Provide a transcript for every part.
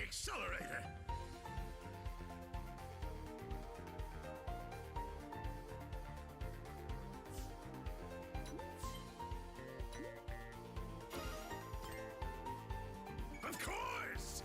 accelerator! Of course!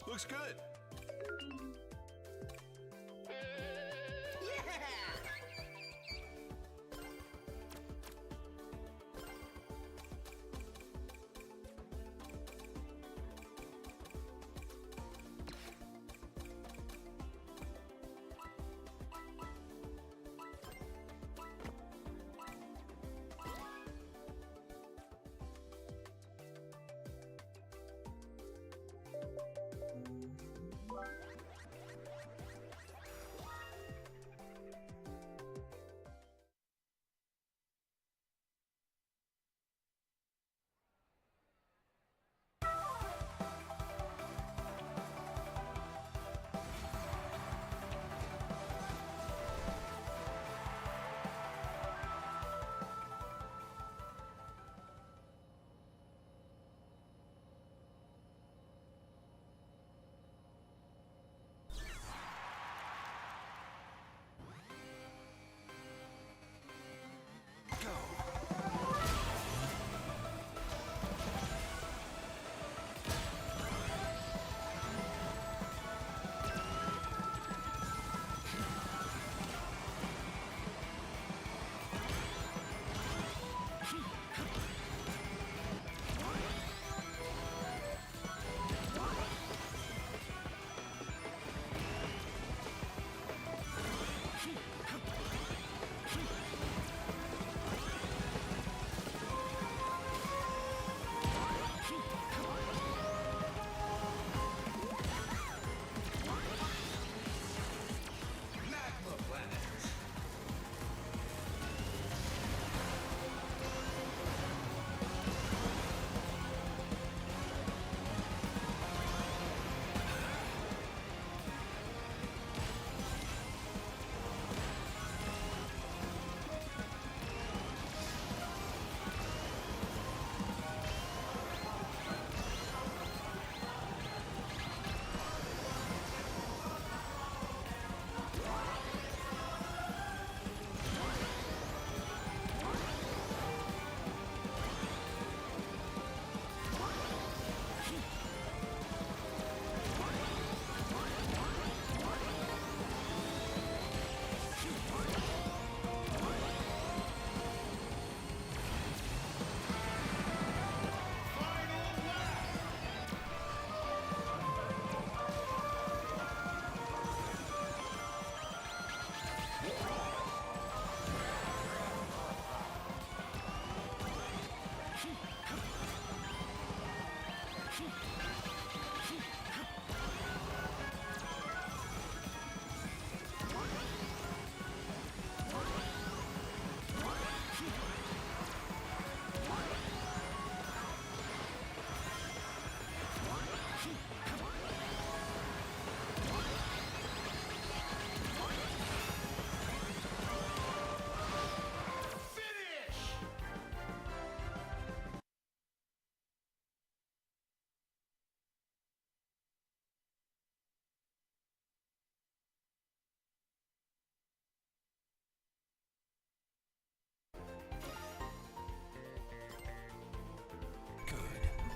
Looks good.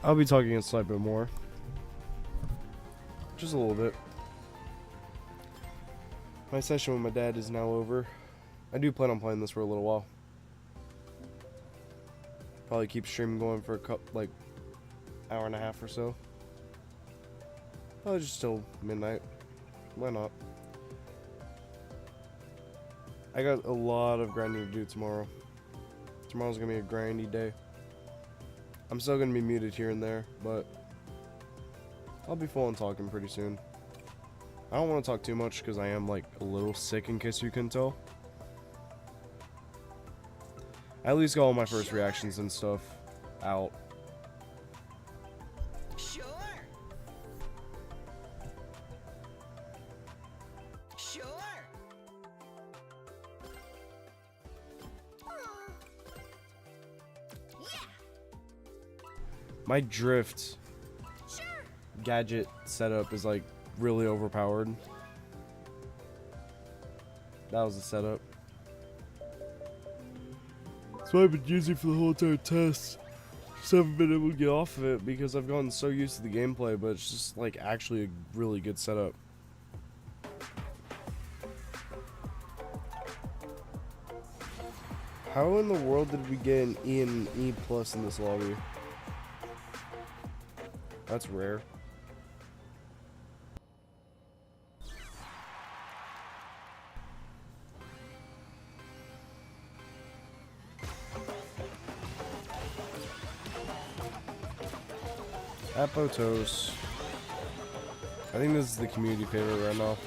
I'll be talking a slight bit more. Just a little bit. My session with my dad is now over. I do plan on playing this for a little while. Probably keep streaming going for a couple, hour and a half or so. Probably just till midnight. Why not? I got a lot of grinding to do tomorrow. Tomorrow's gonna be a grindy day. I'm still gonna be muted here and there, but I'll be full on talking pretty soon. I don't want to talk too much because I am a little sick, in case you couldn't tell. I at least got all my first reactions and stuff out. Sure. Sure. Yeah. My drift Sure. gadget setup is really overpowered. That was the setup. That's what I've been using for the whole entire test. Just haven't been able to get off of it because I've gotten so used to the gameplay, but it's just actually a really good setup. How in the world did we get an E and E plus in this lobby? That's rare. Apotos. I think this is the community favorite right now.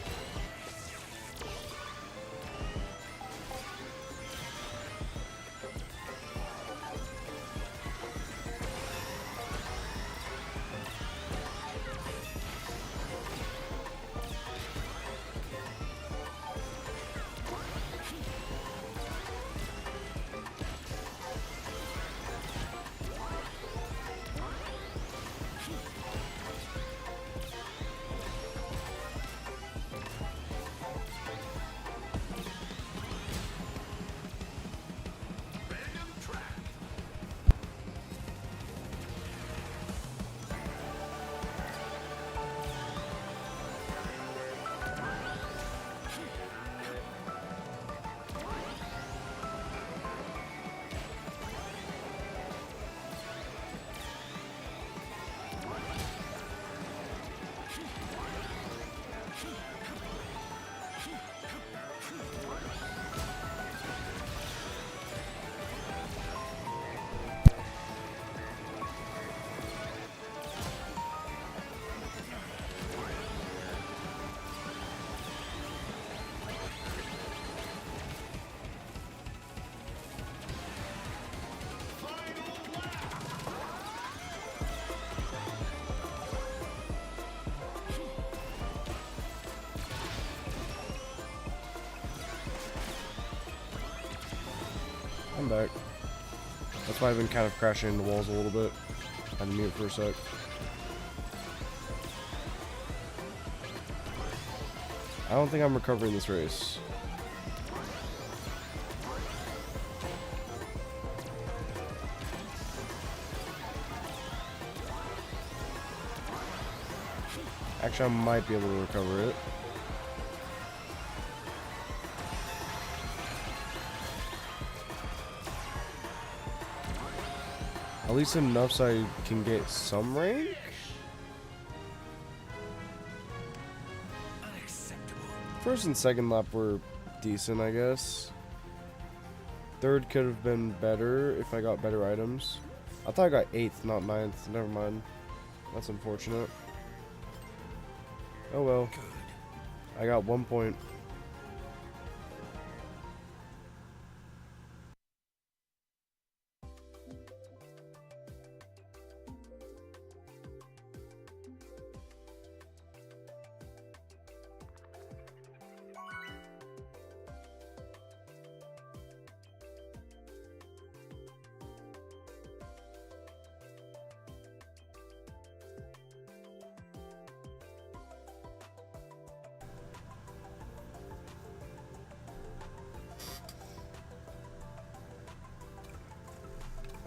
Random track. I'm back. That's why I've been kind of crashing into walls a little bit. I had to mute for a sec. I don't think I'm recovering this race. Actually, I might be able to recover it. At least enough so I can get some rank? Unacceptable. First and second lap were decent, I guess. Third could have been better if I got better items. I thought I got 8th, not 9th. Never mind. That's unfortunate. Oh well. Good. I got 1 point.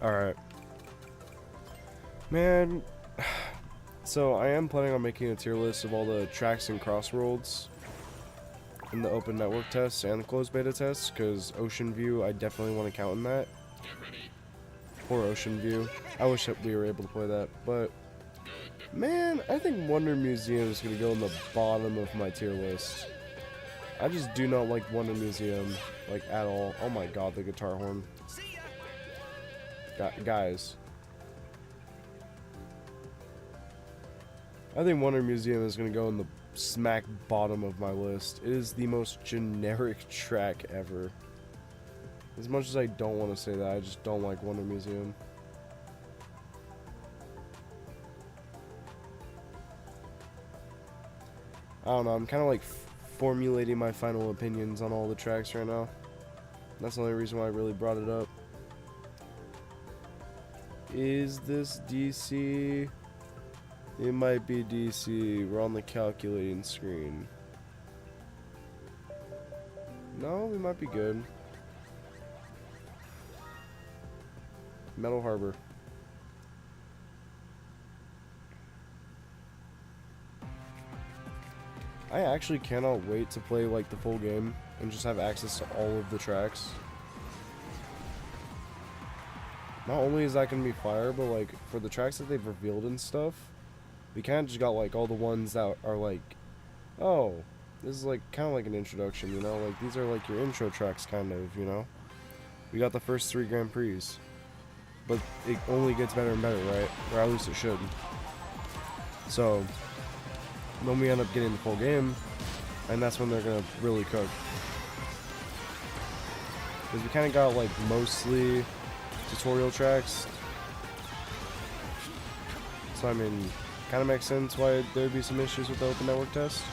Alright. Man, so I am planning on making a tier list of all the tracks in Crossworlds in the open network tests and the closed beta tests, because Ocean View I definitely want to count in that. Poor Ocean View. I wish that we were able to play that, but man, I think Wonder Museum is going to go in the bottom of my tier list. I just do not like Wonder Museum, like, at all. Oh my god, the guitar horn. Guys. I think Wonder Museum is going to go in the smack bottom of my list. It is the most generic track ever. As much as I don't want to say that, I just don't like Wonder Museum. I don't know, I'm kind of like formulating my final opinions on all the tracks right now. That's the only reason why I really brought it up. Is this DC? It might be DC. We're on the calculating screen. No, we might be good. Metal Harbor. I actually cannot wait to play like the full game and just have access to all of the tracks. Not only is that gonna be fire, but like for the tracks that they've revealed and stuff, we kind of just got like all the ones that are like, oh, this is like kind of like an introduction, you know, like these are like your intro tracks kind of, you know. We got the first 3 Grand Prix, but it only gets better and better, right? Or at least it should. So then we end up getting the full game, and that's when they're gonna really cook. Because we kind of got like mostly tutorial tracks. So I mean, kind of makes sense why there'd be some issues with the open network test.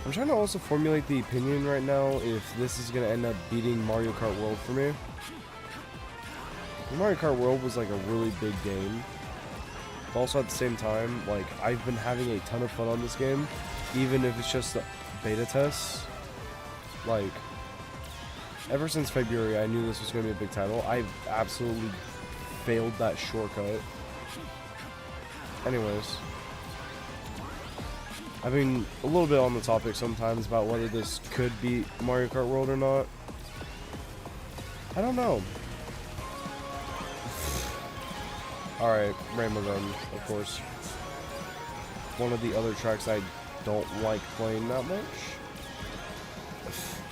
I'm trying to also formulate the opinion right now if this is gonna end up beating Mario Kart World for me. Mario Kart World was like a really big game. But also at the same time, like, I've been having a ton of fun on this game, even if it's just the beta tests. Like, ever since February, I knew this was going to be a big title. I've absolutely failed that shortcut. Anyways, I've been a little bit on the topic sometimes about whether this could beat Mario Kart World or not. I don't know. Alright, Rainbow Gun, of course. One of the other tracks I don't like playing that much.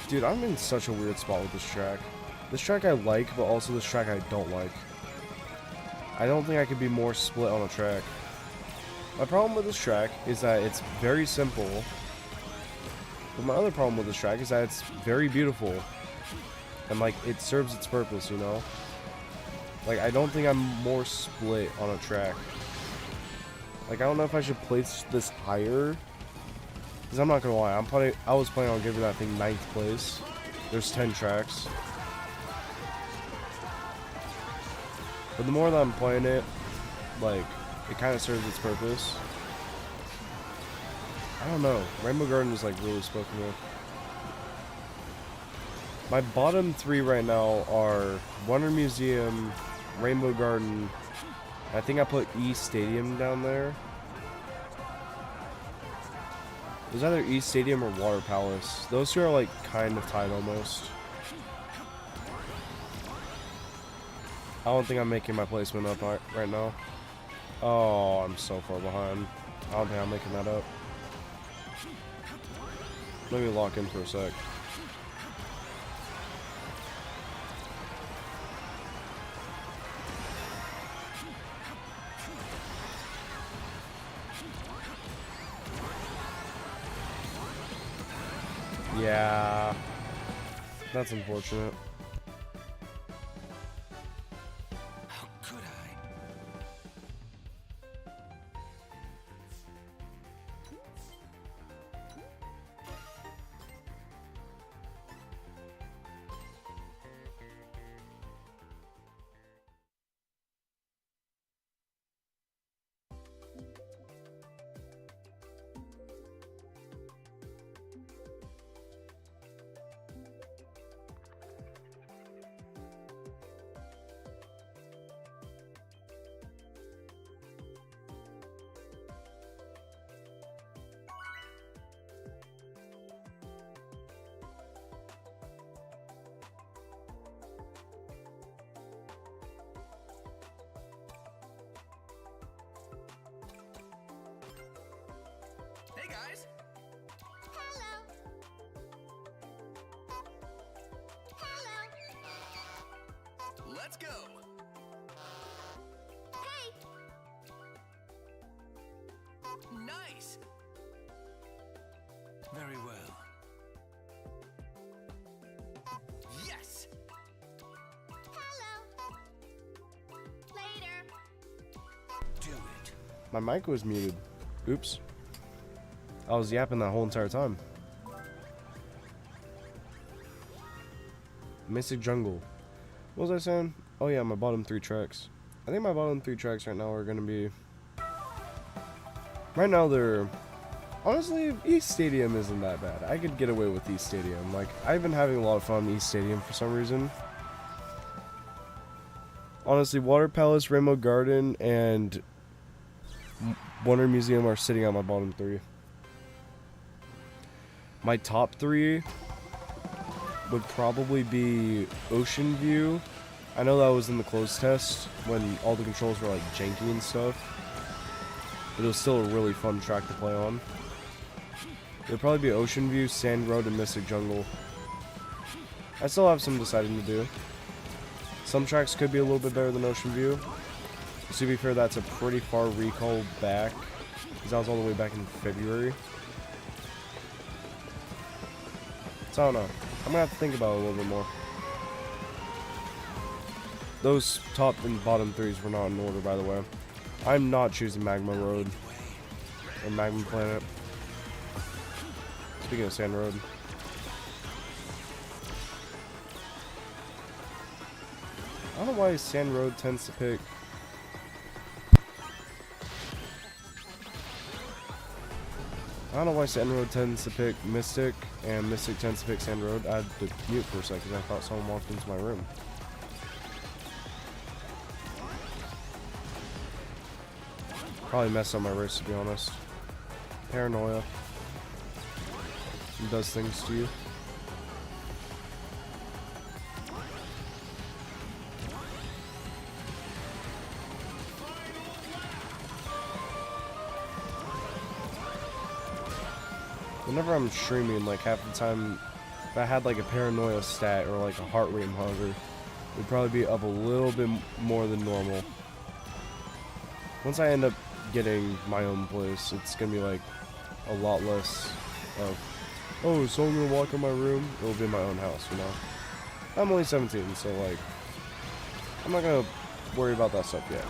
Dude, I'm in such a weird spot with this track. This track I like, but also this track I don't like. I don't think I could be more split on a track. My problem with this track is that it's very simple. But my other problem with this track is that it's very beautiful. And like, it serves its purpose, you know? Like, I don't think I'm more split on a track. Like, I don't know if I should place this higher. Because I'm not gonna lie, I was planning on giving that thing 9th place. There's 10 tracks. But the more that I'm playing it, like, it kind of serves its purpose. I don't know. Rainbow Garden is, like, really spoken with. My bottom 3 right now are Wonder Museum, Rainbow Garden. I think I put East Stadium down there. It was either East Stadium or Water Palace. Those two are like kind of tied almost. I don't think I'm making my placement up right now. Oh, I'm so far behind. I don't think I'm making that up. Let me lock in for a sec. Yeah, that's unfortunate. How could I? guys. Hello. Hello. Let's go. Hey. Nice. Very well. Yes. Hello. Later. Do it. My mic was muted. Oops. I was yapping that whole entire time. Mystic Jungle. What was I saying? Oh yeah, my bottom 3 tracks. I think my bottom 3 tracks right now are gonna be... Right now they're... Honestly, East Stadium isn't that bad. I could get away with East Stadium. Like, I've been having a lot of fun in East Stadium for some reason. Honestly, Water Palace, Rainbow Garden, and Wonder Museum are sitting on my bottom 3. My top 3 would probably be Ocean View. I know that was in the closed test when all the controls were like janky and stuff, but it was still a really fun track to play on. It would probably be Ocean View, Sand Road, and Mystic Jungle. I still have some deciding to do. Some tracks could be a little bit better than Ocean View. To be fair, that's a pretty far recall back, because that was all the way back in February. So I don't know. I'm gonna have to think about it a little bit more. Those top and bottom 3s were not in order, by the way. I'm not choosing Magma Road or Magma Planet. Speaking of Sand Road. I don't know why Sand Road tends to pick... I don't know why Sand Road tends to pick Mystic, and Mystic tends to pick Sand Road. I had to mute for a second because I thought someone walked into my room. Probably messed up my race, to be honest. Paranoia. It does things to you. Whenever I'm streaming, like half the time, if I had like a paranoia stat or like a heart rate monitor, it would probably be up a little bit more than normal. Once I end up getting my own place, it's gonna be like a lot less of, oh, is someone gonna walk in my room? It'll be my own house, you know? I'm only 17, so like, I'm not gonna worry about that stuff yet.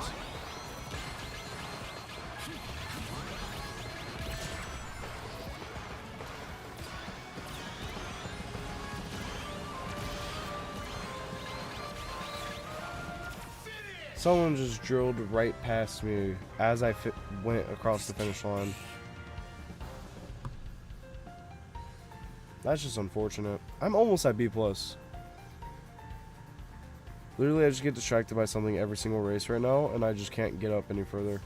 Someone just drilled right past me as I went across the finish line. That's just unfortunate. I'm almost at B+. Literally, I just get distracted by something every single race right now, and I just can't get up any further.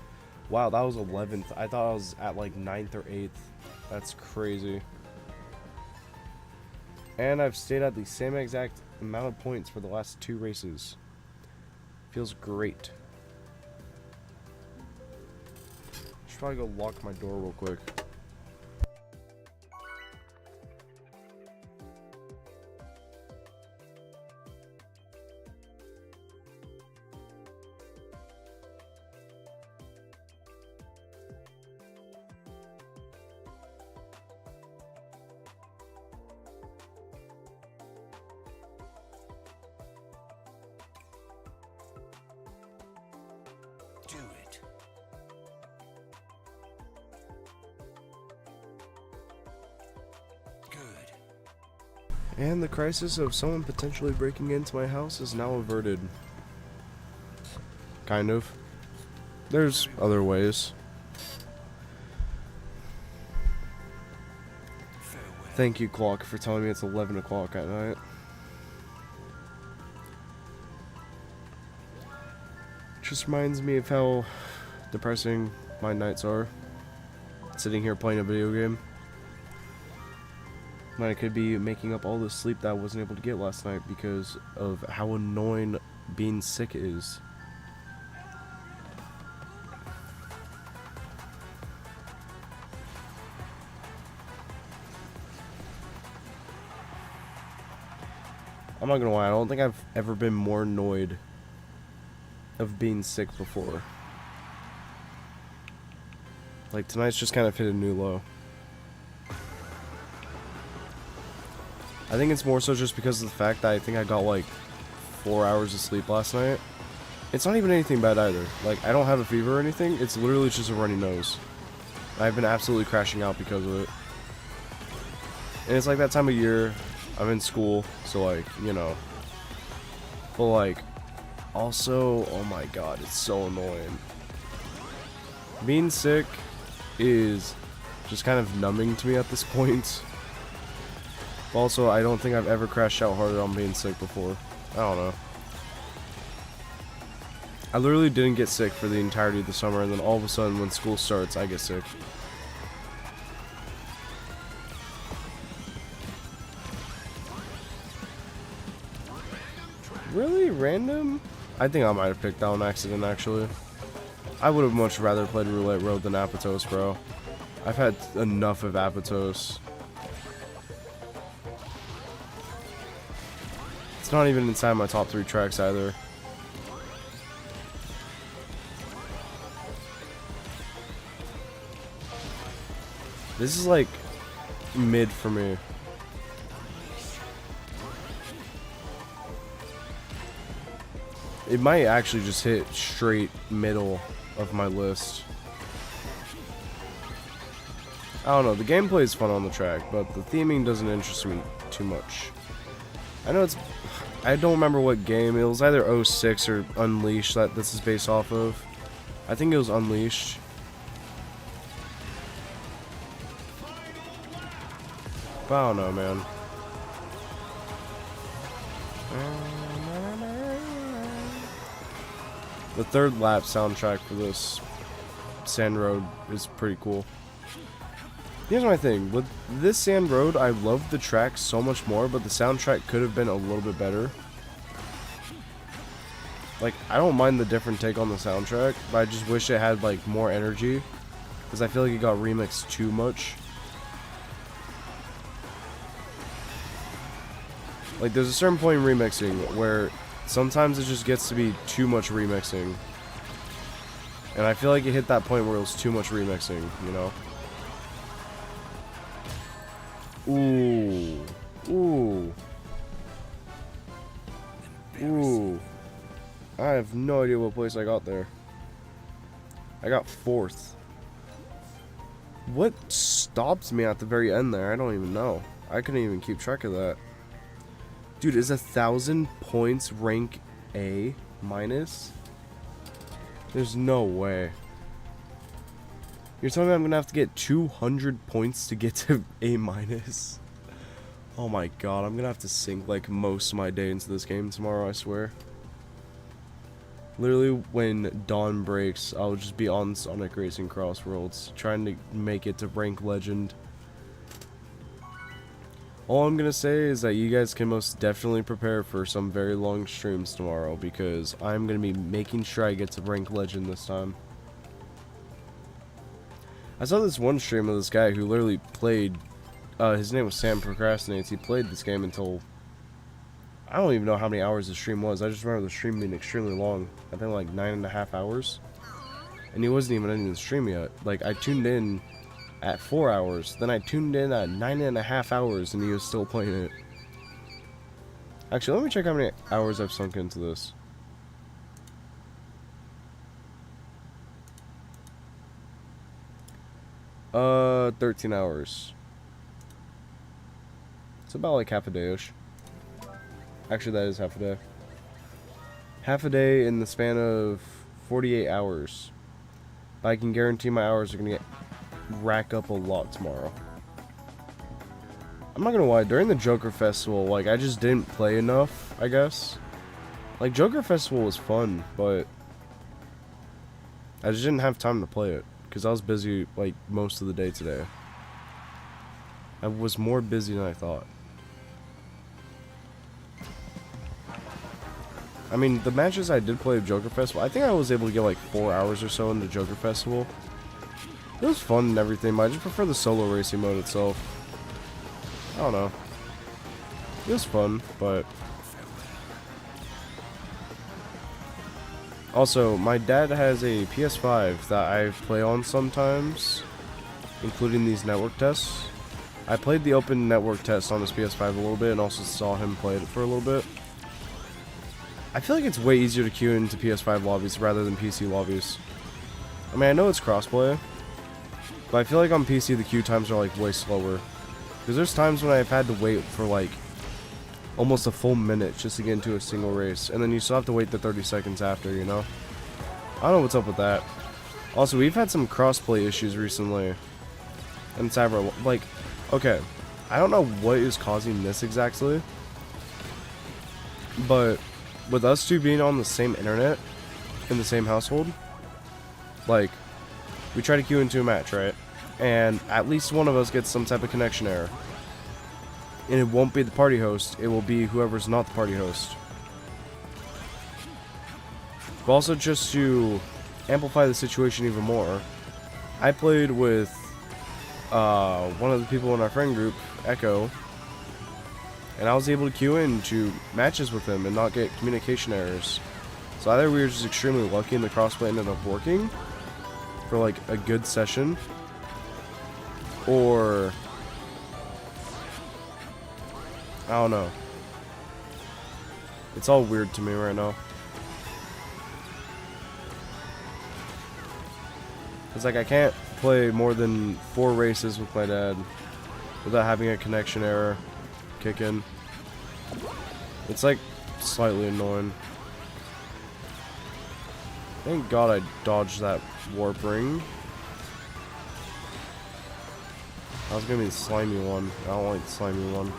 Wow, that was 11th. I thought I was at like 9th or 8th. That's crazy. And I've stayed at the same exact amount of points for the last 2 races. Feels great. Should probably go lock my door real quick. Do it. Good. And the crisis of someone potentially breaking into my house is now averted. Kind of. There's other ways. Farewell. Thank you, clock, for telling me it's 11 o'clock at night. Just reminds me of how depressing my nights are. Sitting here playing a video game. When I could be making up all the sleep that I wasn't able to get last night because of how annoying being sick is. I'm not gonna lie, I don't think I've ever been more annoyed of being sick before. Like, tonight's just kind of hit a new low. I think it's more so just because of the fact that I think I got like 4 hours of sleep last night. It's not even anything bad either. Like, I don't have a fever or anything. It's literally just a runny nose. I've been absolutely crashing out because of it. And it's like that time of year. I'm in school, so like, you know. But like, also, oh my god, it's so annoying. Being sick is just kind of numbing to me at this point. Also, I don't think I've ever crashed out harder on being sick before. I don't know. I literally didn't get sick for the entirety of the summer, and then all of a sudden when school starts, I get sick. Really? Random? I think I might have picked that on accident, actually. I would have much rather played Roulette Road than Apatos, bro. I've had enough of Apatos. It's not even inside my top 3 tracks either. This is like mid for me. It might actually just hit straight middle of my list. I don't know, the gameplay is fun on the track, but the theming doesn't interest me too much. I know I don't remember what game, it was either 06 or Unleashed that this is based off of. I think it was Unleashed. But I don't know, man. The third lap soundtrack for this Sand Road is pretty cool. Here's my thing. With this Sand Road, I love the track so much more, but the soundtrack could have been a little bit better. Like, I don't mind the different take on the soundtrack, but I just wish it had, like, more energy. Because I feel like it got remixed too much. Like, there's a certain point in remixing where sometimes it just gets to be too much remixing. And I feel like it hit that point where it was too much remixing, you know? Ooh. Ooh. Ooh. I have no idea what place I got there. I got 4th. What stopped me at the very end there? I don't even know. I couldn't even keep track of that. Dude, is 1,000 points rank A minus? There's no way. You're telling me I'm gonna have to get 200 points to get to A minus? Oh my god, I'm gonna have to sink like most of my day into this game tomorrow, I swear. Literally, when dawn breaks, I'll just be on Sonic Racing Crossworlds, trying to make it to rank legend. All I'm gonna say is that you guys can most definitely prepare for some very long streams tomorrow, because I'm gonna be making sure I get to rank legend this time. I saw this one stream of this guy who literally played, his name was Sam Procrastinates. He played this game until, I don't even know how many hours the stream was. I just remember the stream being extremely long. I think like 9.5 hours. And he wasn't even ending the stream yet. Like, I tuned in at 4 hours, then I tuned in at 9.5 hours, and he was still playing it. Actually, let me check how many hours I've sunk into this. Uh, 13 hours. It's about like half a day-ish. Actually, that is half a day. Half a day in the span of 48 hours. But I can guarantee my hours are gonna rack up a lot tomorrow. I'm not gonna lie, during the Joker Festival, like, I just didn't play enough, I guess. Like, Joker Festival was fun, but I just didn't have time to play it, because I was busy, like, most of the day today. I was more busy than I thought. I mean, the matches I did play at Joker Festival, I think I was able to get, like, 4 hours or so into Joker Festival. It was fun and everything, but I just prefer the solo racing mode itself. I don't know. It was fun, but Also, my dad has a PS5 that I play on sometimes, including these network tests. I played the open network test on his PS5 a little bit and also saw him play it for a little bit. I feel like it's way easier to queue into PS5 lobbies rather than PC lobbies. I mean, I know it's crossplay, but I feel like on PC the queue times are like way slower. Because there's times when I've had to wait for like almost a full minute just to get into a single race, and then you still have to wait the 30 seconds after, you know? I don't know what's up with that. Also, we've had some crossplay issues recently. And cyber, like, okay, I don't know what is causing this exactly, but with us two being on the same internet in the same household, like, we try to queue into a match, right? And at least one of us gets some type of connection error. And it won't be the party host, it will be whoever's not the party host. But also, just to amplify the situation even more, I played with one of the people in our friend group, Echo, and I was able to queue into matches with him and not get communication errors. So either we were just extremely lucky and the crossplay ended up working for like a good session, or I don't know. It's all weird to me right now. It's like I can't play more than 4 races with my dad without having a connection error kick in. It's like slightly annoying. Thank God I dodged that warp ring. That was gonna be the slimy one. I don't like the slimy one.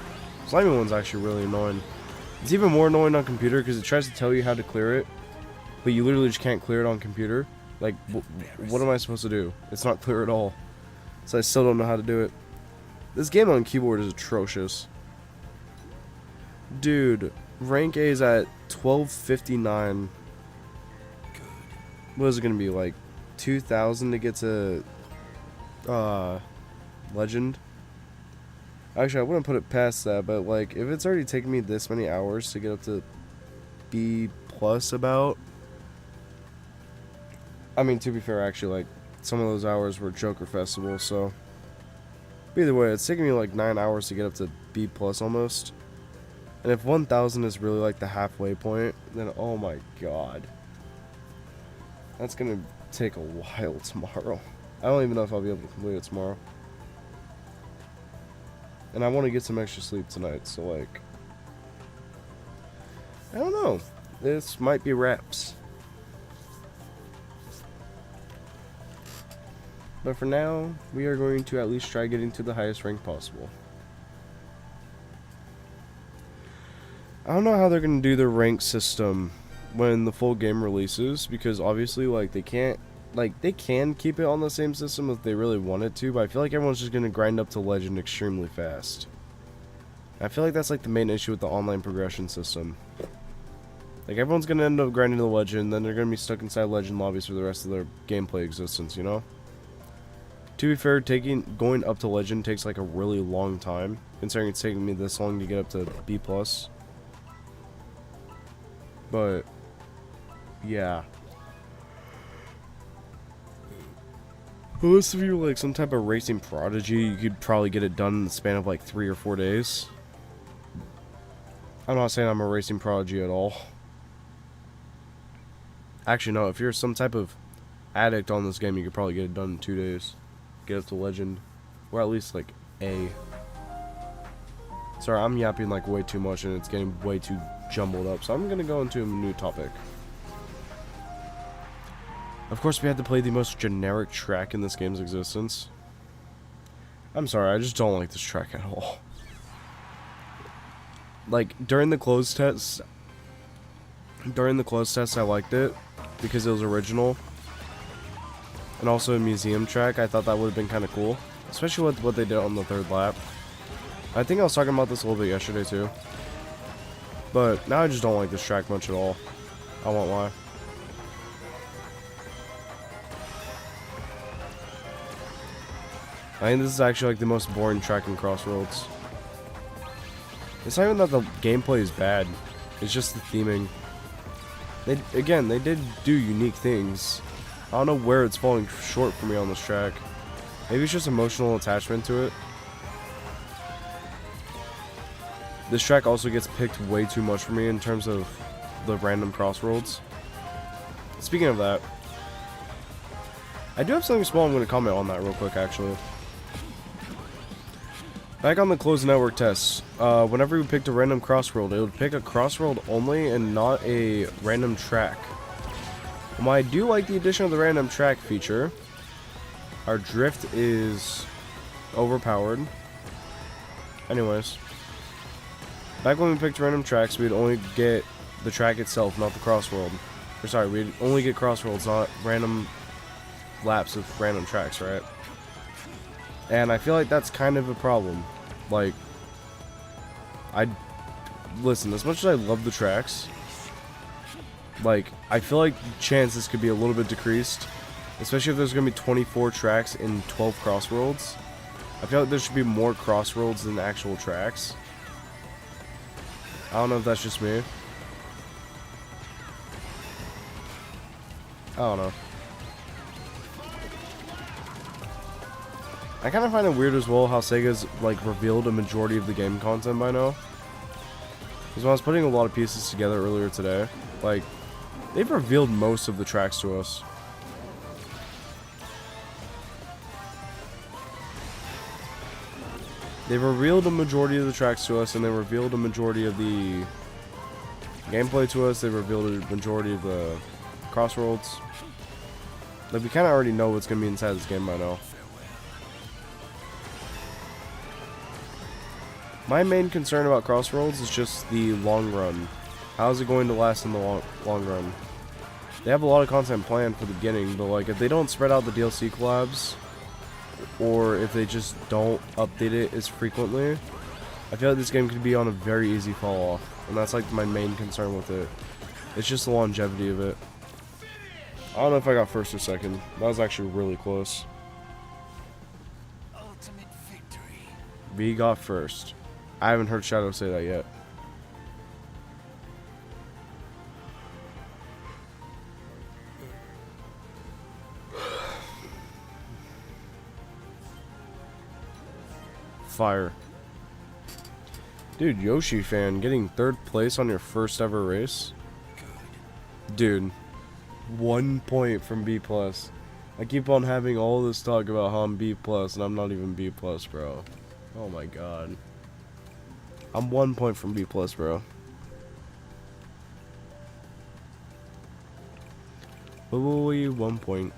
Slimy one's actually really annoying. It's even more annoying on computer because it tries to tell you how to clear it, but you literally just can't clear it on computer. Like, what am I supposed to do? It's not clear at all. So I still don't know how to do it. This game on keyboard is atrocious. Dude, rank A is at 1259. What is it gonna be, like 2,000 to get to legend? Actually, I wouldn't put it past that, but like if it's already taken me this many hours to get up to B plus about, I mean, to be fair, actually, like some of those hours were Joker Festival, so either way, it's taking me like 9 hours to get up to B plus almost. And if 1,000 is really like the halfway point, then oh my god, that's gonna take a while tomorrow. I don't even know if I'll be able to complete it tomorrow. And I want to get some extra sleep tonight, so like, I don't know. This might be wraps. But for now, we are going to at least try getting to the highest rank possible. I don't know how they're going to do the rank system when the full game releases, because obviously, like, they can't, like, they can keep it on the same system if they really wanted to, but I feel like everyone's just going to grind up to Legend extremely fast. I feel like that's, like, the main issue with the online progression system. Like, everyone's going to end up grinding to Legend, then they're going to be stuck inside Legend lobbies for the rest of their gameplay existence, you know? To be fair, going up to Legend takes, like, a really long time, considering it's taking me this long to get up to B+. But, yeah. Unless if you're like some type of racing prodigy, you could probably get it done in the span of like 3 or 4 days. I'm not saying I'm a racing prodigy at all. Actually, no, if you're some type of addict on this game, you could probably get it done in 2 days. Get up to Legend. Or at least like A. Sorry, I'm yapping like way too much and it's getting way too jumbled up, so I'm gonna go into a new topic. Of course, we had to play the most generic track in this game's existence. I'm sorry, I just don't like this track at all. Like, during the closed test, I liked it because it was original. And also a museum track, I thought that would have been kind of cool. Especially with what they did on the 3rd lap. I think I was talking about this a little bit yesterday too. But now I just don't like this track much at all. I won't lie. I think this is actually like the most boring track in Crossworlds. It's not even that the gameplay is bad. It's just the theming. They did do unique things. I don't know where it's falling short for me on this track. Maybe it's just emotional attachment to it. This track also gets picked way too much for me in terms of the random Crossworlds. Speaking of that, I do have something small I'm going to comment on that real quick, actually. Back on the closed network tests, whenever we picked a random Crossworld, it would pick a Crossworld only and not a random track. And while I do like the addition of the random track feature, our drift is overpowered. Anyways, back when we picked random tracks, we'd only get the track itself, not the Crossworld. Or sorry, we'd only get Crossworlds, not random laps of random tracks, right? And I feel like that's kind of a problem. Like, listen, as much as I love the tracks, like, I feel like chances could be a little bit decreased, especially if there's going to be 24 tracks in 12 Crossworlds. I feel like there should be more Crossworlds than actual tracks. I don't know if that's just me. I don't know. I kind of find it weird as well how Sega's like revealed a majority of the game content by now. Because when I was putting a lot of pieces together earlier today, like, they've revealed most of the tracks to us. They've revealed a majority of the tracks to us, and they revealed a majority of the gameplay to us. They revealed a majority of the Crossworlds. Like, we kind of already know what's going to be inside this game by now. My main concern about Crossworlds is just the long run. How is it going to last in the long run? They have a lot of content planned for the beginning, but like if they don't spread out the DLC collabs, or if they just don't update it as frequently, I feel like this game could be on a very easy fall off, and that's like my main concern with it. It's just the longevity of it. I don't know if I got first or second. That was actually really close. Ultimate victory. V got first. I haven't heard Shadow say that yet. Fire. Dude, Yoshi fan, getting third place on your first ever race? Dude, 1 point from B+. I keep on having all this talk about how I'm B+, and I'm not even B+, bro. Oh my god. I'm 1 point from B+, bro. Ooh, 1 point.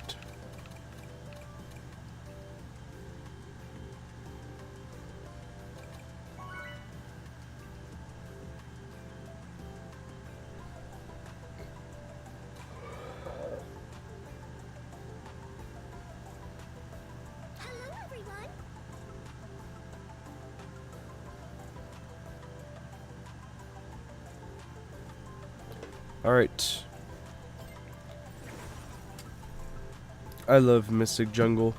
Hello, everyone. Alright. I love Mystic Jungle.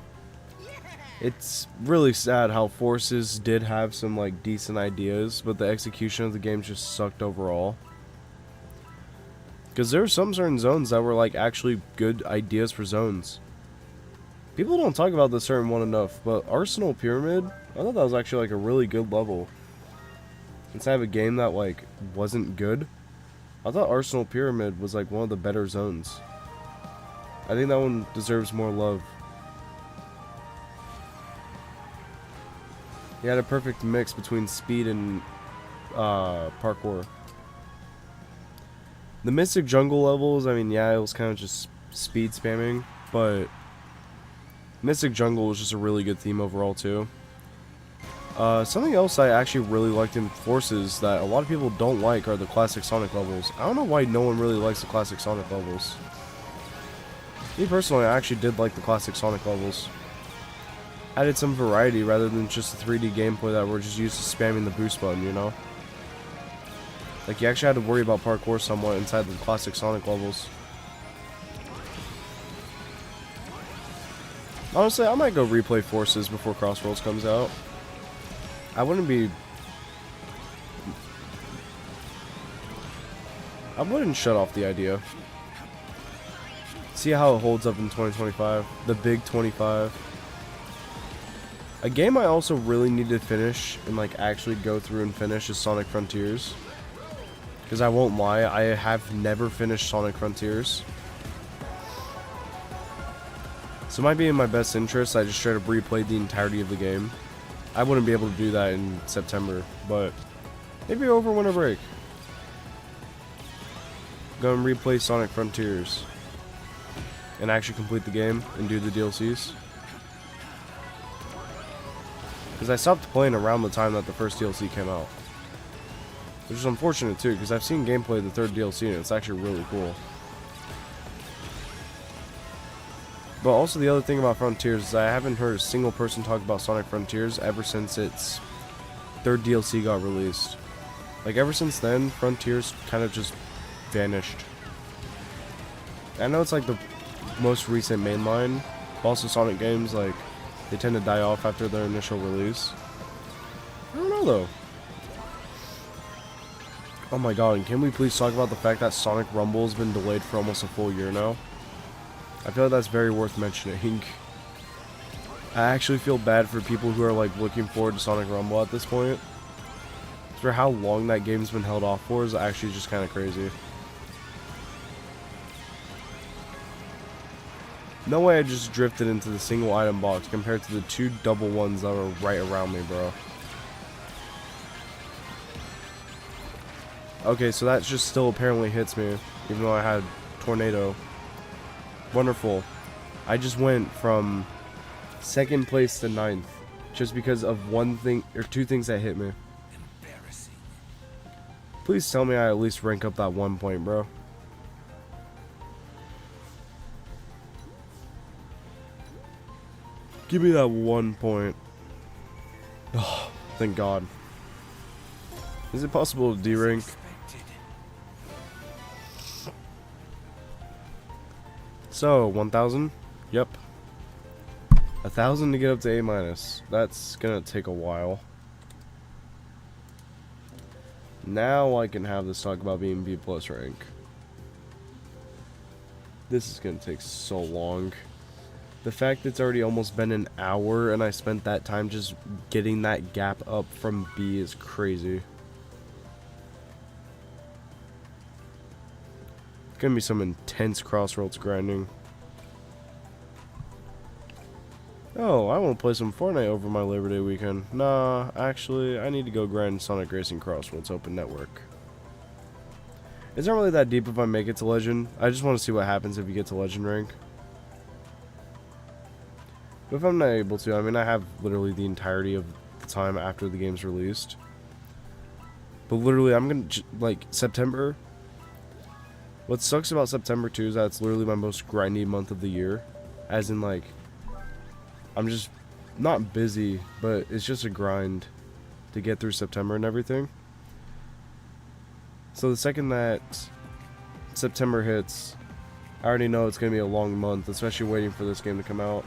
It's really sad how Forces did have some like decent ideas, but the execution of the game just sucked overall. Because there were some certain zones that were like actually good ideas for zones. People don't talk about this certain one enough, but Arsenal Pyramid, I thought that was actually like a really good level. Instead of a game that like wasn't good, I thought Arsenal Pyramid was like one of the better zones. I think that one deserves more love. He had a perfect mix between speed and parkour. The Mystic Jungle levels, I mean, yeah, it was kind of just speed spamming, but Mystic Jungle was just a really good theme overall too. Something else I actually really liked in Forces that a lot of people don't like are the classic Sonic levels. I don't know why no one really likes the classic Sonic levels. Me personally, I actually did like the classic Sonic levels. Added some variety rather than just the 3D gameplay that we're just used to spamming the boost button, you know? Like, you actually had to worry about parkour somewhat inside the classic Sonic levels. Honestly, I might go replay Forces before Crossworlds comes out. I wouldn't be... I wouldn't shut off the idea. See how it holds up in 2025. The big 25. A game I also really need to finish and like actually go through and finish is Sonic Frontiers. Because I won't lie, I have never finished Sonic Frontiers. So it might be in my best interest I just try to replay the entirety of the game. I wouldn't be able to do that in September, but maybe over winter break. Go and replay Sonic Frontiers. And actually complete the game and do the DLCs. Because I stopped playing around the time that the first DLC came out. Which is unfortunate too, because I've seen gameplay of the third DLC and it's actually really cool. But also the other thing about Frontiers is I haven't heard a single person talk about Sonic Frontiers ever since its third DLC got released. Like ever since then, Frontiers kind of just vanished. I know it's like the most recent mainline, but also Sonic games, like, they tend to die off after their initial release. I don't know though. Oh my god, and can we please talk about the fact that Sonic Rumble has been delayed for almost a full year now? I feel like that's very worth mentioning. I actually feel bad for people who are like looking forward to Sonic Rumble at this point. For how long that game's been held off for is actually just kind of crazy. No way I just drifted into the single item box compared to the two double ones that were right around me, bro. Okay, so that just still apparently hits me, even though I had Tornado. Wonderful. I just went from 2nd place to 9th, just because of one thing, or two things that hit me. Embarrassing. Please tell me I at least rank up that 1 point, bro. Give me that 1 point. Oh, thank God. Is it possible to D-rank? So, 1,000? Yep. 1,000 to get up to A-. That's gonna take a while. Now I can have this talk about being B+ rank. This is gonna take so long. The fact that it's already almost been an hour and I spent that time just getting that gap up from B is crazy. It's gonna be some intense Crossworlds grinding. Oh, I want to play some Fortnite over my Labor Day weekend. Nah, actually, I need to go grind Sonic Racing Crossworlds Open Network. It's not really that deep if I make it to Legend. I just want to see what happens if you get to Legend rank. But if I'm not able to, I mean, I have literally the entirety of the time after the game's released. But literally, I'm gonna, like, September. What sucks about September, too, is that it's literally my most grindy month of the year. As in, like, I'm just not busy, but it's just a grind to get through September and everything. So the second that September hits, I already know it's going to be a long month, especially waiting for this game to come out.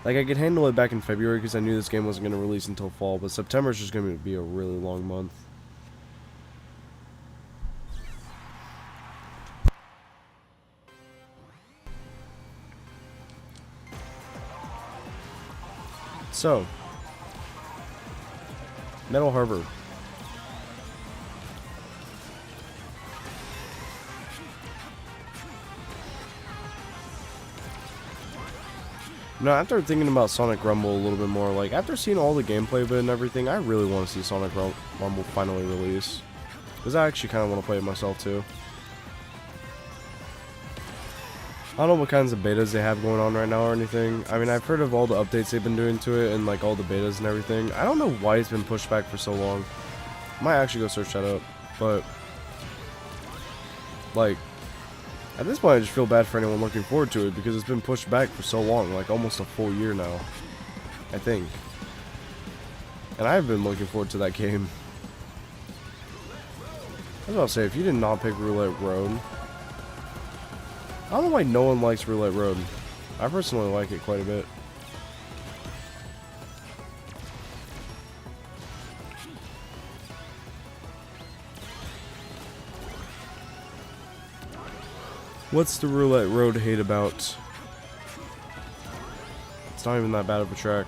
Like, I could handle it back in February because I knew this game wasn't going to release until fall, but September is just going to be a really long month. So, Metal Harbor. No, after thinking about Sonic Rumble a little bit more, like, after seeing all the gameplay of it and everything, I really want to see Sonic Rumble finally release. Because I actually kind of want to play it myself, too. I don't know what kinds of betas they have going on right now or anything. I mean, I've heard of all the updates they've been doing to it and, like, all the betas and everything. I don't know why it's been pushed back for so long. I might actually go search that up. But, like, at this point, I just feel bad for anyone looking forward to it because it's been pushed back for so long, like almost a full year now, I think. And I've been looking forward to that game. I was about to say, if you did not pick Roulette Road, I don't know why no one likes Roulette Road. I personally like it quite a bit. What's the Roulette Road hate about? It's not even that bad of a track.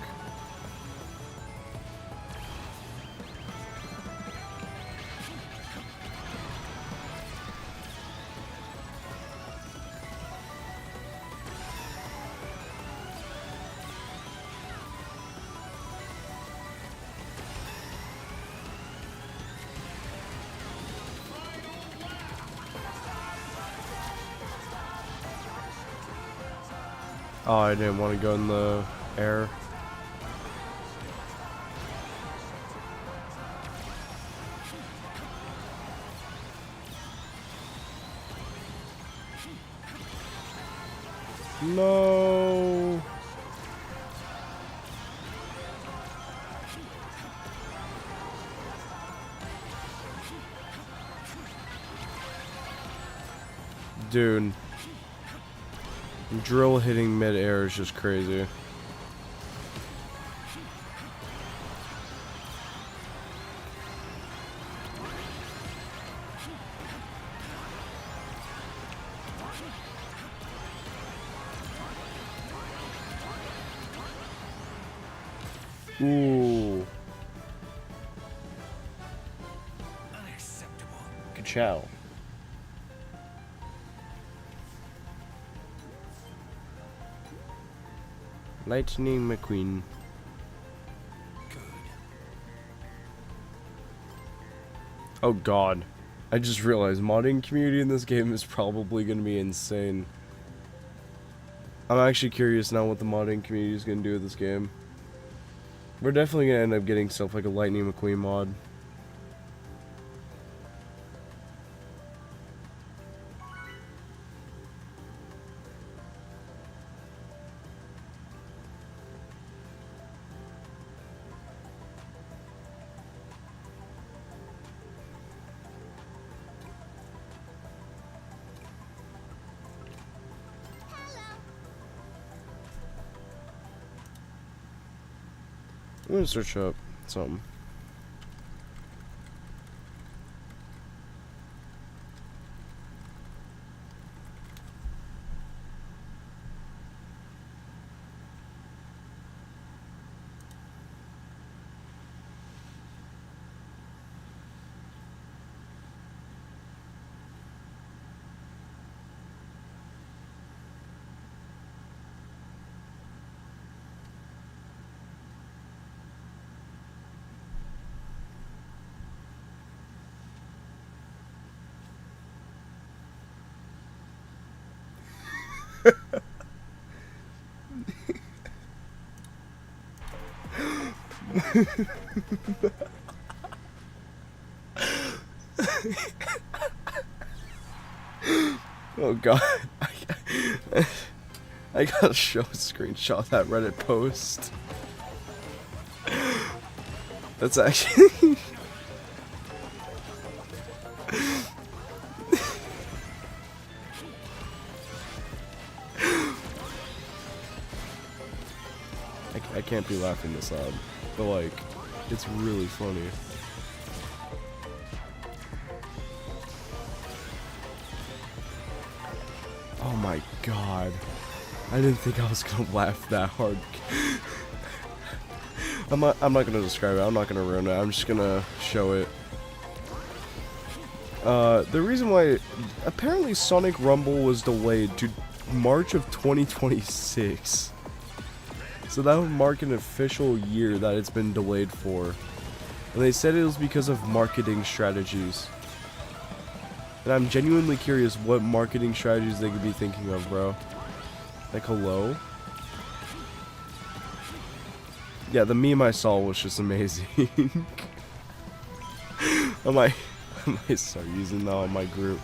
Oh, I didn't want to go in the air. No. Dude. Drill hitting mid-air is just crazy. Ooh. Unacceptable. Ka-chow. Lightning McQueen. Good. Oh god. I just realized modding community in this game is probably going to be insane. I'm actually curious now what the modding community is going to do with this game. We're definitely going to end up getting stuff like a Lightning McQueen mod. I'm gonna search up something. Oh god. I gotta show a screenshot of that Reddit post. That's actually I can't be laughing this loud, but like, it's really funny. Oh my god. I didn't think I was gonna laugh that hard. I'm not gonna describe it, I'm not gonna ruin it, I'm just gonna show it. The reason why apparently Sonic Rumble was delayed to March of 2026. So that would mark an official year that it's been delayed for. And they said it was because of marketing strategies. And I'm genuinely curious what marketing strategies they could be thinking of, bro. Like, hello? Yeah, the meme I saw was just amazing. I might start using that on my group.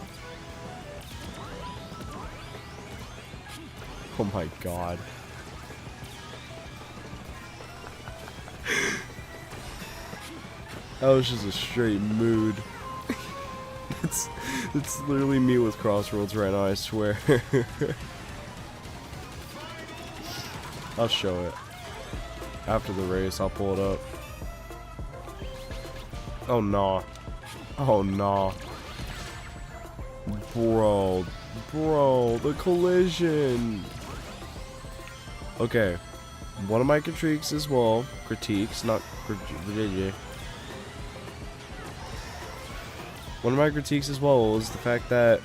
Oh my god. That was just a straight mood. It's literally me with Crossworlds right now, I swear. I'll show it. After the race, I'll pull it up. Oh, nah. Oh, nah. Bro. Bro, the collision. Okay. One of my critiques as well. Critiques, not critique. One of my critiques as well is the fact that,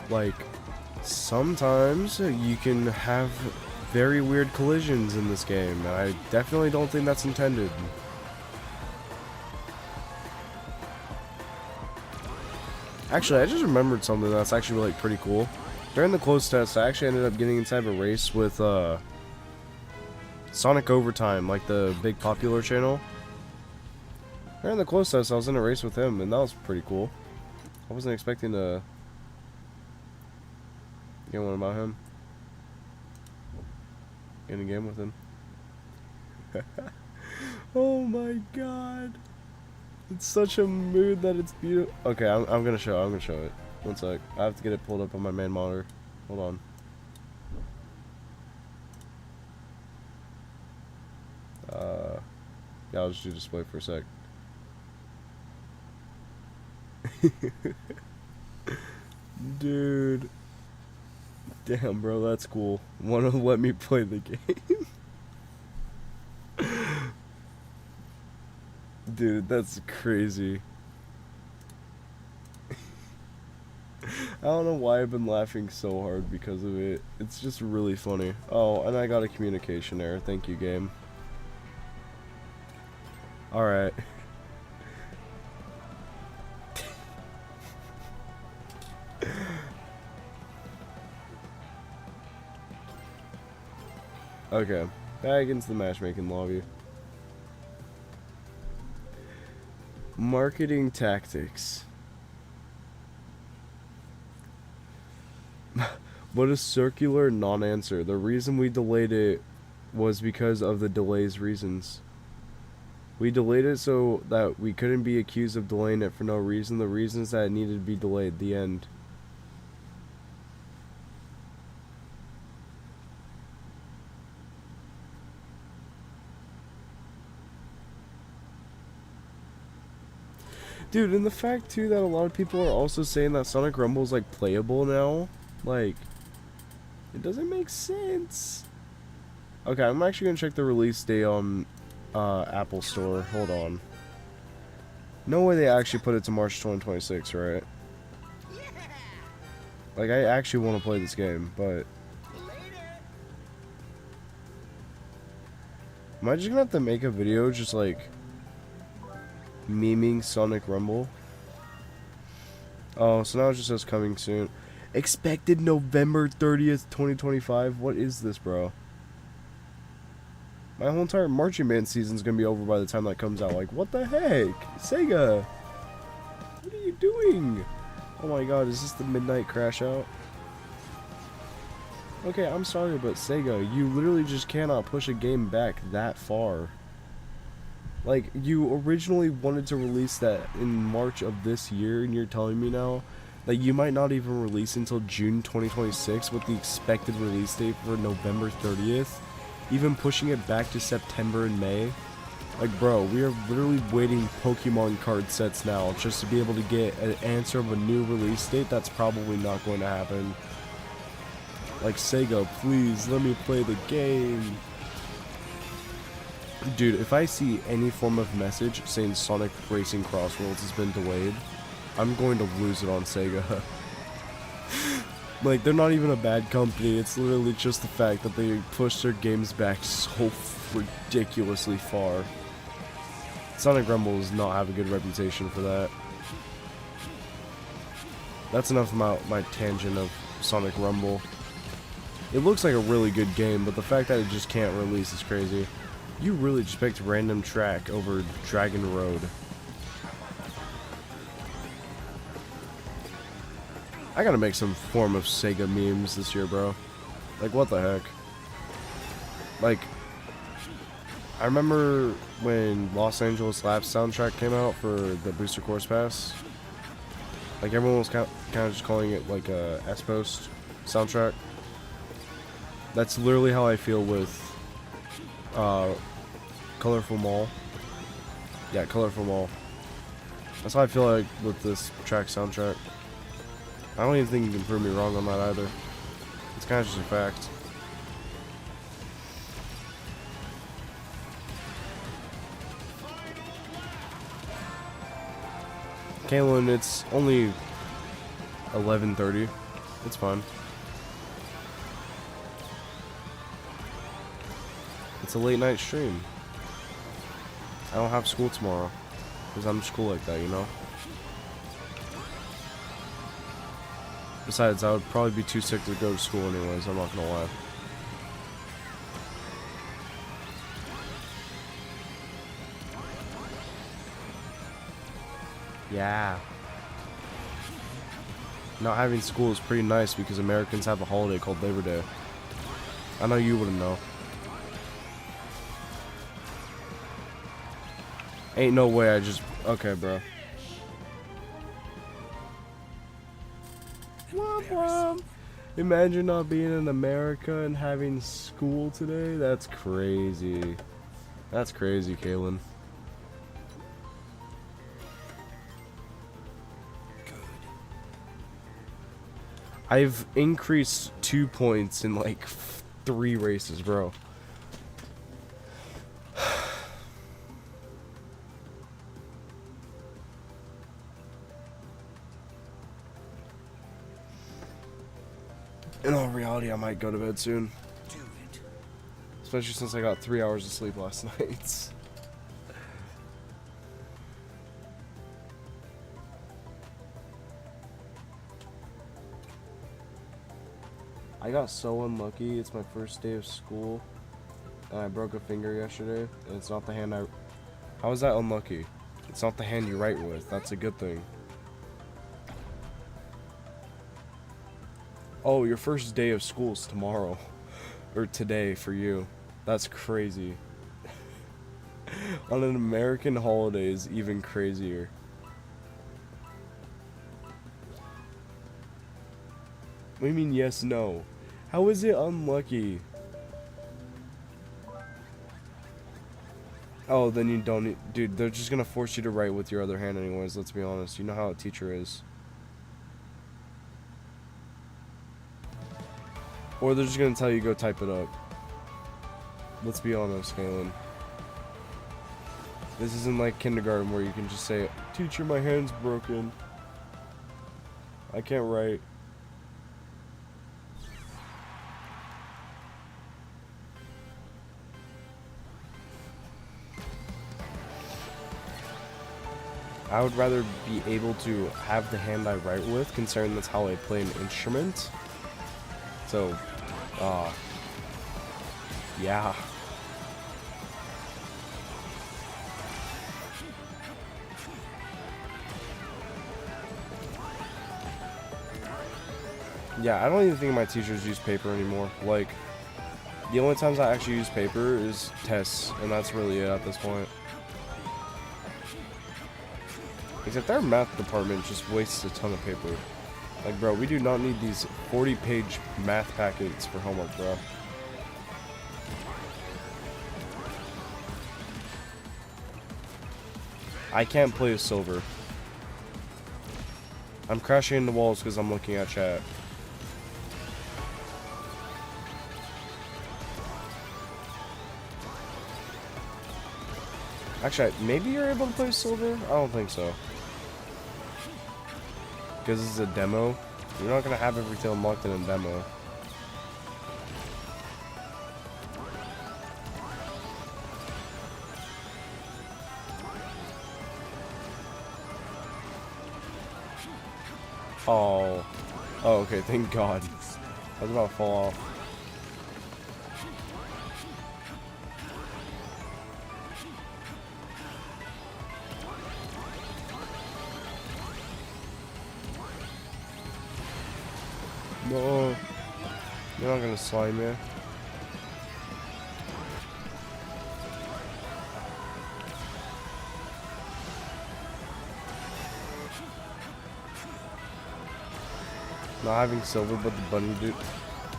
like, sometimes you can have very weird collisions in this game, and I definitely don't think that's intended. Actually, I just remembered something that's actually like pretty cool. During the close test, I actually ended up getting inside a race with Sonic Overtime, like the big popular channel. During the close test, I was in a race with him, and that was pretty cool. I wasn't expecting to get one about him. Get in a game with him. Oh my god. It's such a mood that it's beautiful. Okay, I'm gonna show it. One sec. I have to get it pulled up on my main monitor. Hold on. Yeah, I'll just wait for a sec. Dude. Damn, bro, that's cool. Wanna let me play the game? Dude, that's crazy. I don't know why I've been laughing so hard because of it. It's just really funny. Oh, and I got a communication error. Thank you, game. Alright. Okay. Back into the matchmaking lobby. Marketing tactics. What a circular non-answer. The reason we delayed it was because of the delay's reasons. We delayed it so that we couldn't be accused of delaying it for no reason. The reasons that it needed to be delayed. The end. Dude, and the fact too that a lot of people are also saying that Sonic Rumble is like playable now, like, it doesn't make sense. Okay, I'm actually gonna check the release date on Apple Store. Hold on. No way they actually put it to March 2026, right? Like, I actually want to play this game, but am I just gonna have to make a video just like memeing Sonic Rumble? Oh, so now it just says coming soon. Expected November 30th, 2025. What is this, bro? My whole entire marching band season's gonna be over by the time that comes out. Like, what the heck? Sega! What are you doing? Oh my god, is this the midnight crash out? Okay, I'm sorry, but Sega, you literally just cannot push a game back that far. Like, you originally wanted to release that in March of this year, and you're telling me now that you might not even release until June 2026 with the expected release date for November 30th, even pushing it back to September and May. Like, bro, we are literally waiting Pokemon card sets now just to be able to get an answer of a new release date that's probably not going to happen. Like, Sega, please, let me play the game. Dude, if I see any form of message saying Sonic Racing Crossworlds has been delayed, I'm going to lose it on Sega. Like, they're not even a bad company. It's literally just the fact that they push their games back so ridiculously far. Sonic Rumble does not have a good reputation for that. That's enough about my tangent of Sonic Rumble. It looks like a really good game, but the fact that it just can't release is crazy. You really just picked random track over Dragon Road. I gotta make some form of Sega memes this year, bro. Like, what the heck? Like, I remember when Los Angeles Labs soundtrack came out for the Booster Course Pass. Like, everyone was kind of just calling it like a S-Post soundtrack. That's literally how I feel with Colorful Mall. Yeah, Colorful Mall. That's how I feel like with this track soundtrack. I don't even think you can prove me wrong on that either. It's kind of just a fact. Kaylin, it's only 11:30. It's fine. It's a late night stream. I don't have school tomorrow. Because I'm just cool like that, you know? Besides, I would probably be too sick to go to school anyways, I'm not gonna lie. Yeah. Not having school is pretty nice because Americans have a holiday called Labor Day. I know you wouldn't know. Ain't no way I just... Okay, bro. Womp womp. Imagine not being in America and having school today. That's crazy. That's crazy, Kaylin. I've increased 2 points in like 3 races, bro. In all reality, I might go to bed soon. Especially since I got 3 hours of sleep last night. I got so unlucky. It's my first day of school. And I broke a finger yesterday. And it's not the hand I... How is that unlucky? It's not the hand you write with. That's a good thing. Oh, your first day of school is tomorrow. Or today for you. That's crazy. On an American holiday is even crazier. What do you mean yes, no? How is it unlucky? Oh, then you don't... Dude, they're just gonna force you to write with your other hand anyways, let's be honest. You know how a teacher is. Or they're just gonna tell you go type it up. Let's be honest, Kaylin. This isn't like kindergarten where you can just say, "Teacher, my hand's broken. I can't write." I would rather be able to have the hand I write with, considering that's how I play an instrument. So, yeah. Yeah, I don't even think my teachers use paper anymore. Like, the only times I actually use paper is tests, and that's really it at this point. Except their math department just wastes a ton of paper. Like, bro, we do not need these 40-page math packets for homework, bro. I can't play as silver. I'm crashing into walls because I'm looking at chat. Actually, maybe you're able to play silver? I don't think so. Because this is a demo. You're not going to have everything unlocked in a demo. Oh. Oh, okay, thank God. I was about to fall off. No. You're not gonna slime me. Not having silver, but the bunny dude.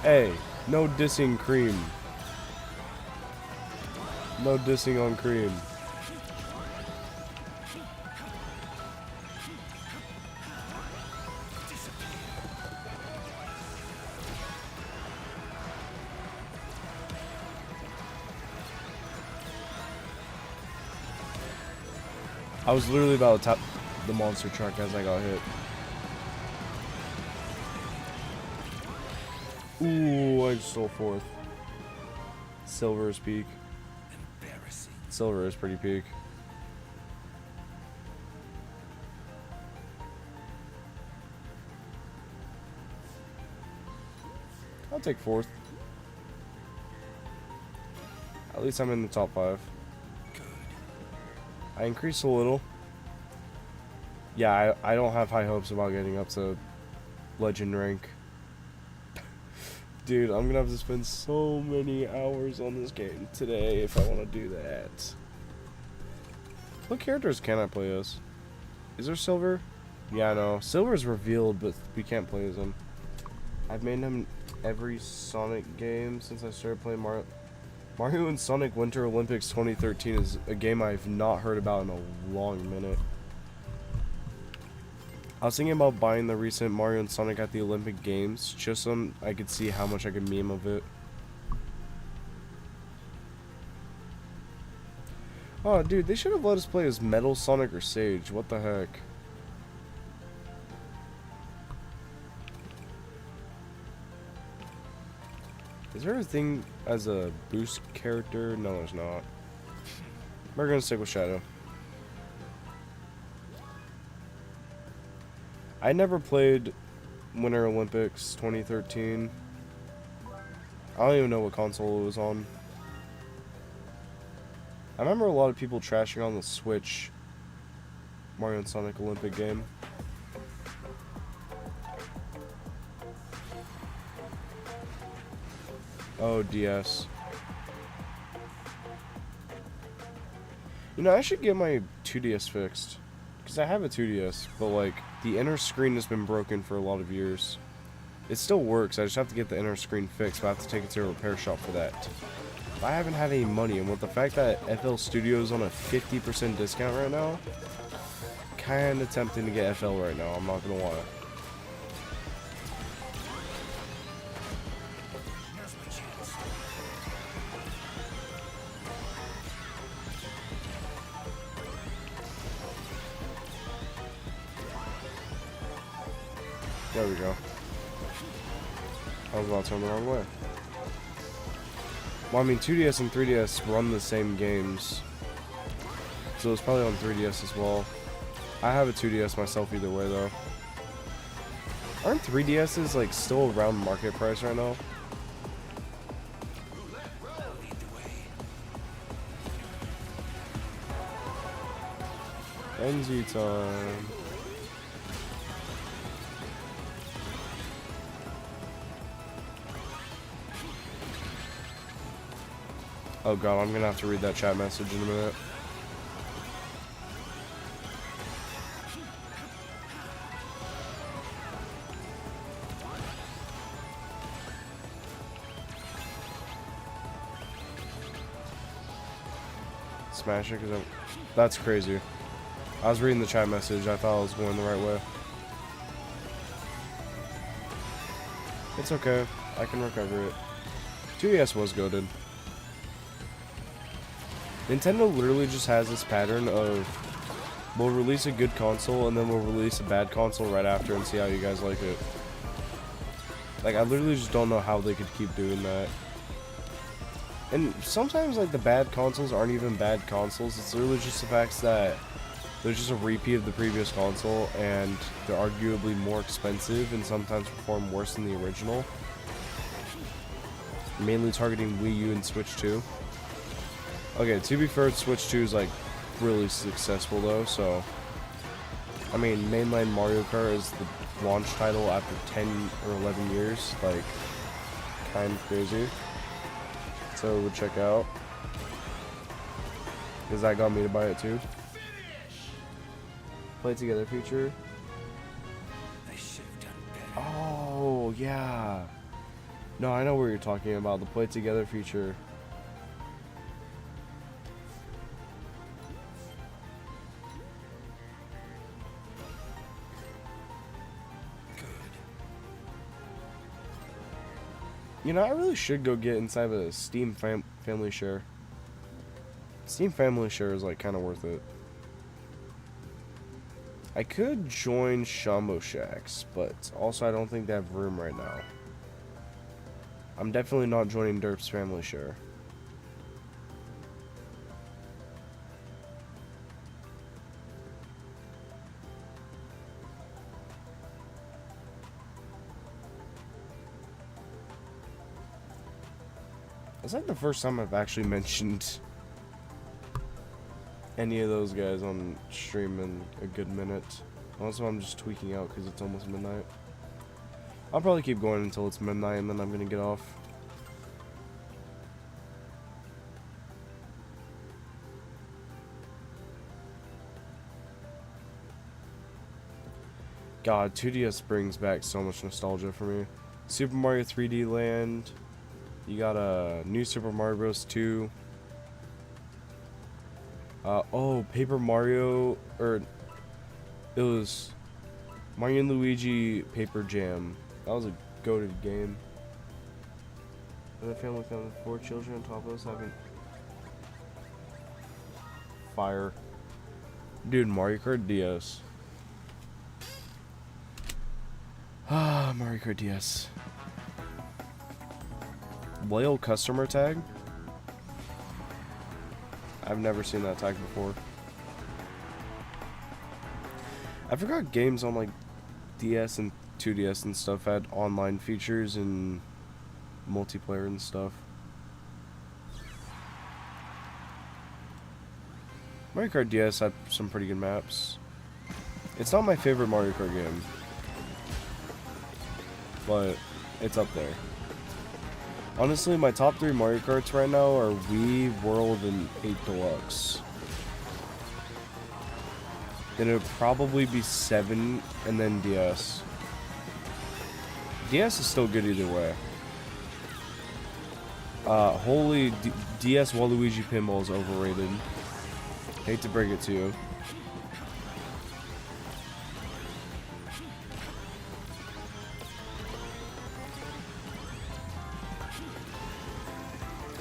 Hey, no dissing cream. No dissing on cream. I was literally about to tap the monster truck as I got hit. Ooh, I just stole fourth. Silver is peak. Embarrassing. Silver is pretty peak. I'll take fourth. At least I'm in the top 5. Good. I increased a little. Yeah, I don't have high hopes about getting up to legend rank. Dude, I'm gonna have to spend so many hours on this game today if I want to do that. What characters can I play as? Is there Silver? Yeah, no. Silver's revealed, but we can't play as him. I've made him every Sonic game since I started playing Mario. Mario and Sonic Winter Olympics 2013 is a game I've not heard about in a long minute. I was thinking about buying the recent Mario and Sonic at the Olympic Games, just so I could see how much I could meme of it. Oh, dude, they should have let us play as Metal Sonic or Sage. What the heck? Is there a thing as a boost character? No, there's not. We're gonna stick with Shadow. I never played Winter Olympics 2013. I don't even know what console it was on. I remember a lot of people trashing on the Switch Mario and Sonic Olympic game. Oh, DS. You know, I should get my 2DS fixed. Because I have a 2DS, but like, the inner screen has been broken for a lot of years. It still works, I just have to get the inner screen fixed, but I have to take it to a repair shop for that. I haven't had any money, and with the fact that FL Studio is on a 50% discount right now, kinda tempting to get FL right now, I'm not gonna lie. There we go. I was about to turn the wrong way. Well, I mean, 2DS and 3DS run the same games. So it's probably on 3DS as well. I have a 2DS myself either way, though. Aren't 3DSs, like, still around market price right now? Frenzy time. Oh god, I'm gonna have to read that chat message in a minute. Smash it, because that's crazy. I was reading the chat message, I thought I was going the right way. It's okay, I can recover it. 2DS was goated. Nintendo literally just has this pattern of we'll release a good console and then we'll release a bad console right after and see how you guys like it. Like, I literally just don't know how they could keep doing that. And sometimes, like, the bad consoles aren't even bad consoles. It's literally just the fact that they're just a repeat of the previous console and they're arguably more expensive and sometimes perform worse than the original. Mainly targeting Wii U and Switch 2. Okay, to be fair, Switch 2 is, like, really successful, though, so... I mean, mainline Mario Kart is the launch title after 10 or 11 years, like, kind of crazy. So, we'll check out. Because that got me to buy it, too. Play together feature. I should have done better. Oh, yeah. No, I know what you're talking about, the play together feature. You know, I really should go get inside of a Steam family share. Steam family share is, like, kind of worth it. I could join Shambo Shacks, but also I don't think they have room right now. I'm definitely not joining Derp's Family Share. It's like the first time I've actually mentioned any of those guys on stream in a good minute. Also, I'm just tweaking out because it's almost midnight. I'll probably keep going until it's midnight and then I'm gonna get off. God, 2DS brings back so much nostalgia for me. Super Mario 3D Land. You got a new Super Mario Bros. 2. Oh, Paper Mario, or it was Mario and Luigi Paper Jam. That was a goated game. And the family comes with 4 children on top of us having fire. Dude, Mario Kart DS. Ah, Mario Kart DS. Loyal customer tag? I've never seen that tag before. I forgot games on like DS and 2DS and stuff had online features and multiplayer and stuff. Mario Kart DS had some pretty good maps. It's not my favorite Mario Kart game, but it's up there. Honestly, my top 3 Mario Karts right now are Wii, World, and 8 Deluxe. Then it would probably be 7 and then DS. DS is still good either way. Holy DS Waluigi Pinball is overrated. Hate to break it to you.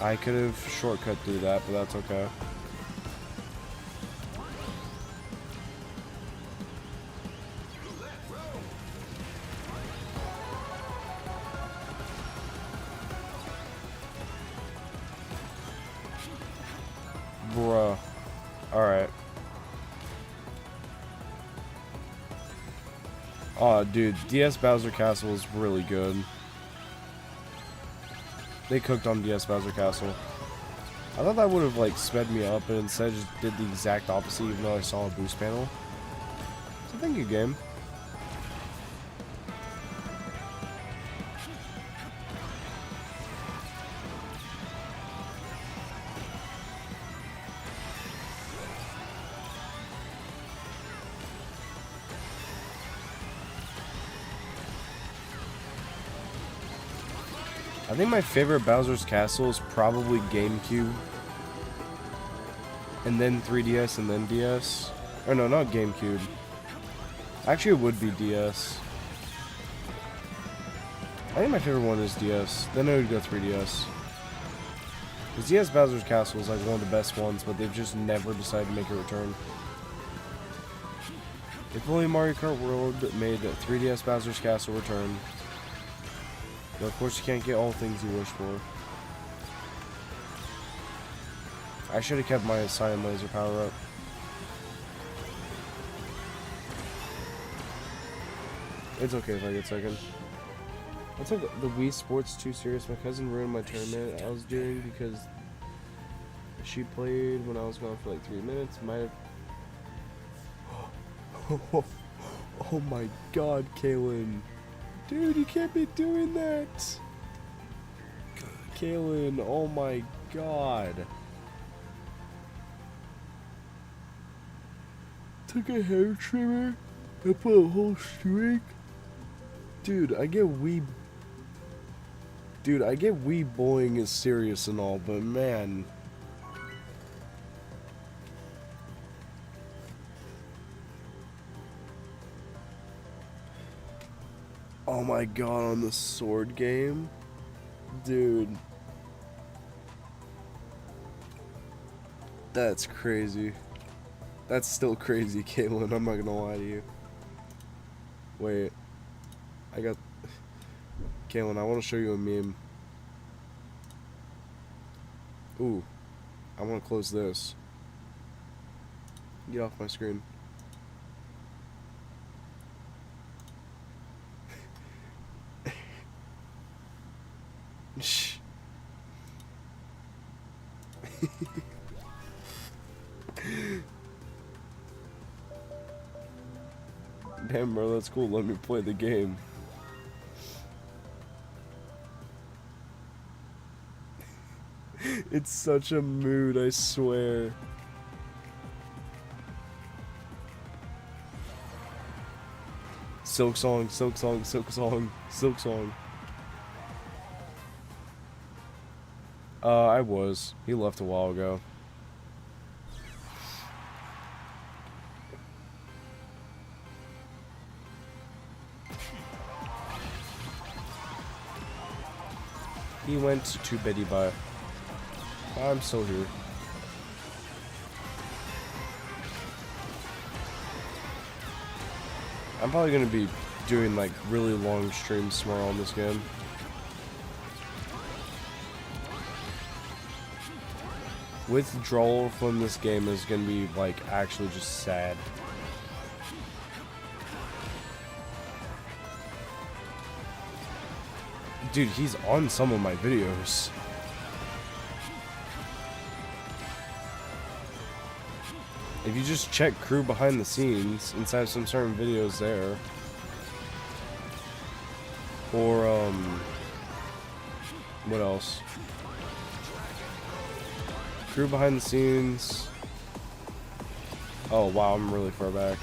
I could have shortcut through that, but that's okay. Bruh. Alright. Oh, dude. DS Bowser Castle is really good. They cooked on DS Bowser Castle. I thought that would have like sped me up, and instead just did the exact opposite, even though I saw a boost panel. So thank you, game. I think my favorite Bowser's Castle is probably GameCube. And then 3DS and then DS. Or no, not GameCube. Actually, it would be DS. I think my favorite one is DS. Then it would go 3DS. Because DS Bowser's Castle is like one of the best ones, but they've just never decided to make a return. If only Mario Kart World made 3DS Bowser's Castle return. But of course you can't get all things you wish for. I should have kept my Cyan Laser power up. It's okay if I get second. I took the Wii Sports too serious. My cousin ruined my tournament I was doing because she played when I was gone for like 3 minutes. Might have... Oh my god, Kaylin. Dude, you can't be doing that! Kaylin, oh my god. Took a hair trimmer and put a whole streak? Dude, I get Wii bullying is serious and all, but man... Oh my god, on the sword game? Dude. That's crazy. That's still crazy, Caitlin. I'm not gonna lie to you. Wait. I got... Caitlin, I want to show you a meme. Ooh. I want to close this. Get off my screen. Shh. Damn, bro, that's cool. Let me play the game. It's such a mood, I swear. Silk song, silk song, silk song, silk song. I was. He left a while ago. He went to Betty Bye. I'm still here. I'm probably gonna be doing like really long streams tomorrow on this game. Withdrawal from this game is gonna be like actually just sad. Dude, he's on some of my videos. If you just check crew behind the scenes inside some certain videos there. Or, what else? Crew behind the scenes. Oh, wow, I'm really far back.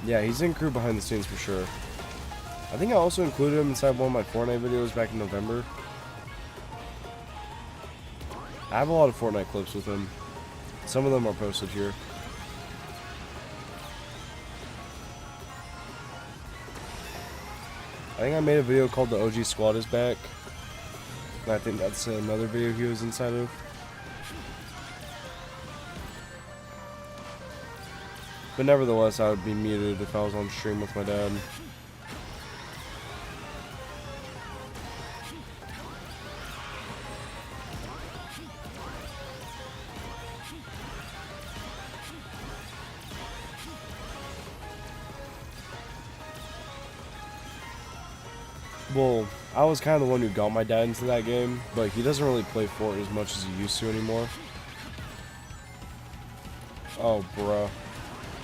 Yeah, he's in crew behind the scenes for sure. I think I also included him inside one of my Fortnite videos back in November. I have a lot of Fortnite clips with him. Some of them are posted here. I think I made a video called The OG Squad is Back. And I think that's another video he was inside of. But nevertheless, I would be muted if I was on stream with my dad. Well, I was kind of the one who got my dad into that game, but he doesn't really play Fortnite as much as he used to anymore. Oh, bruh.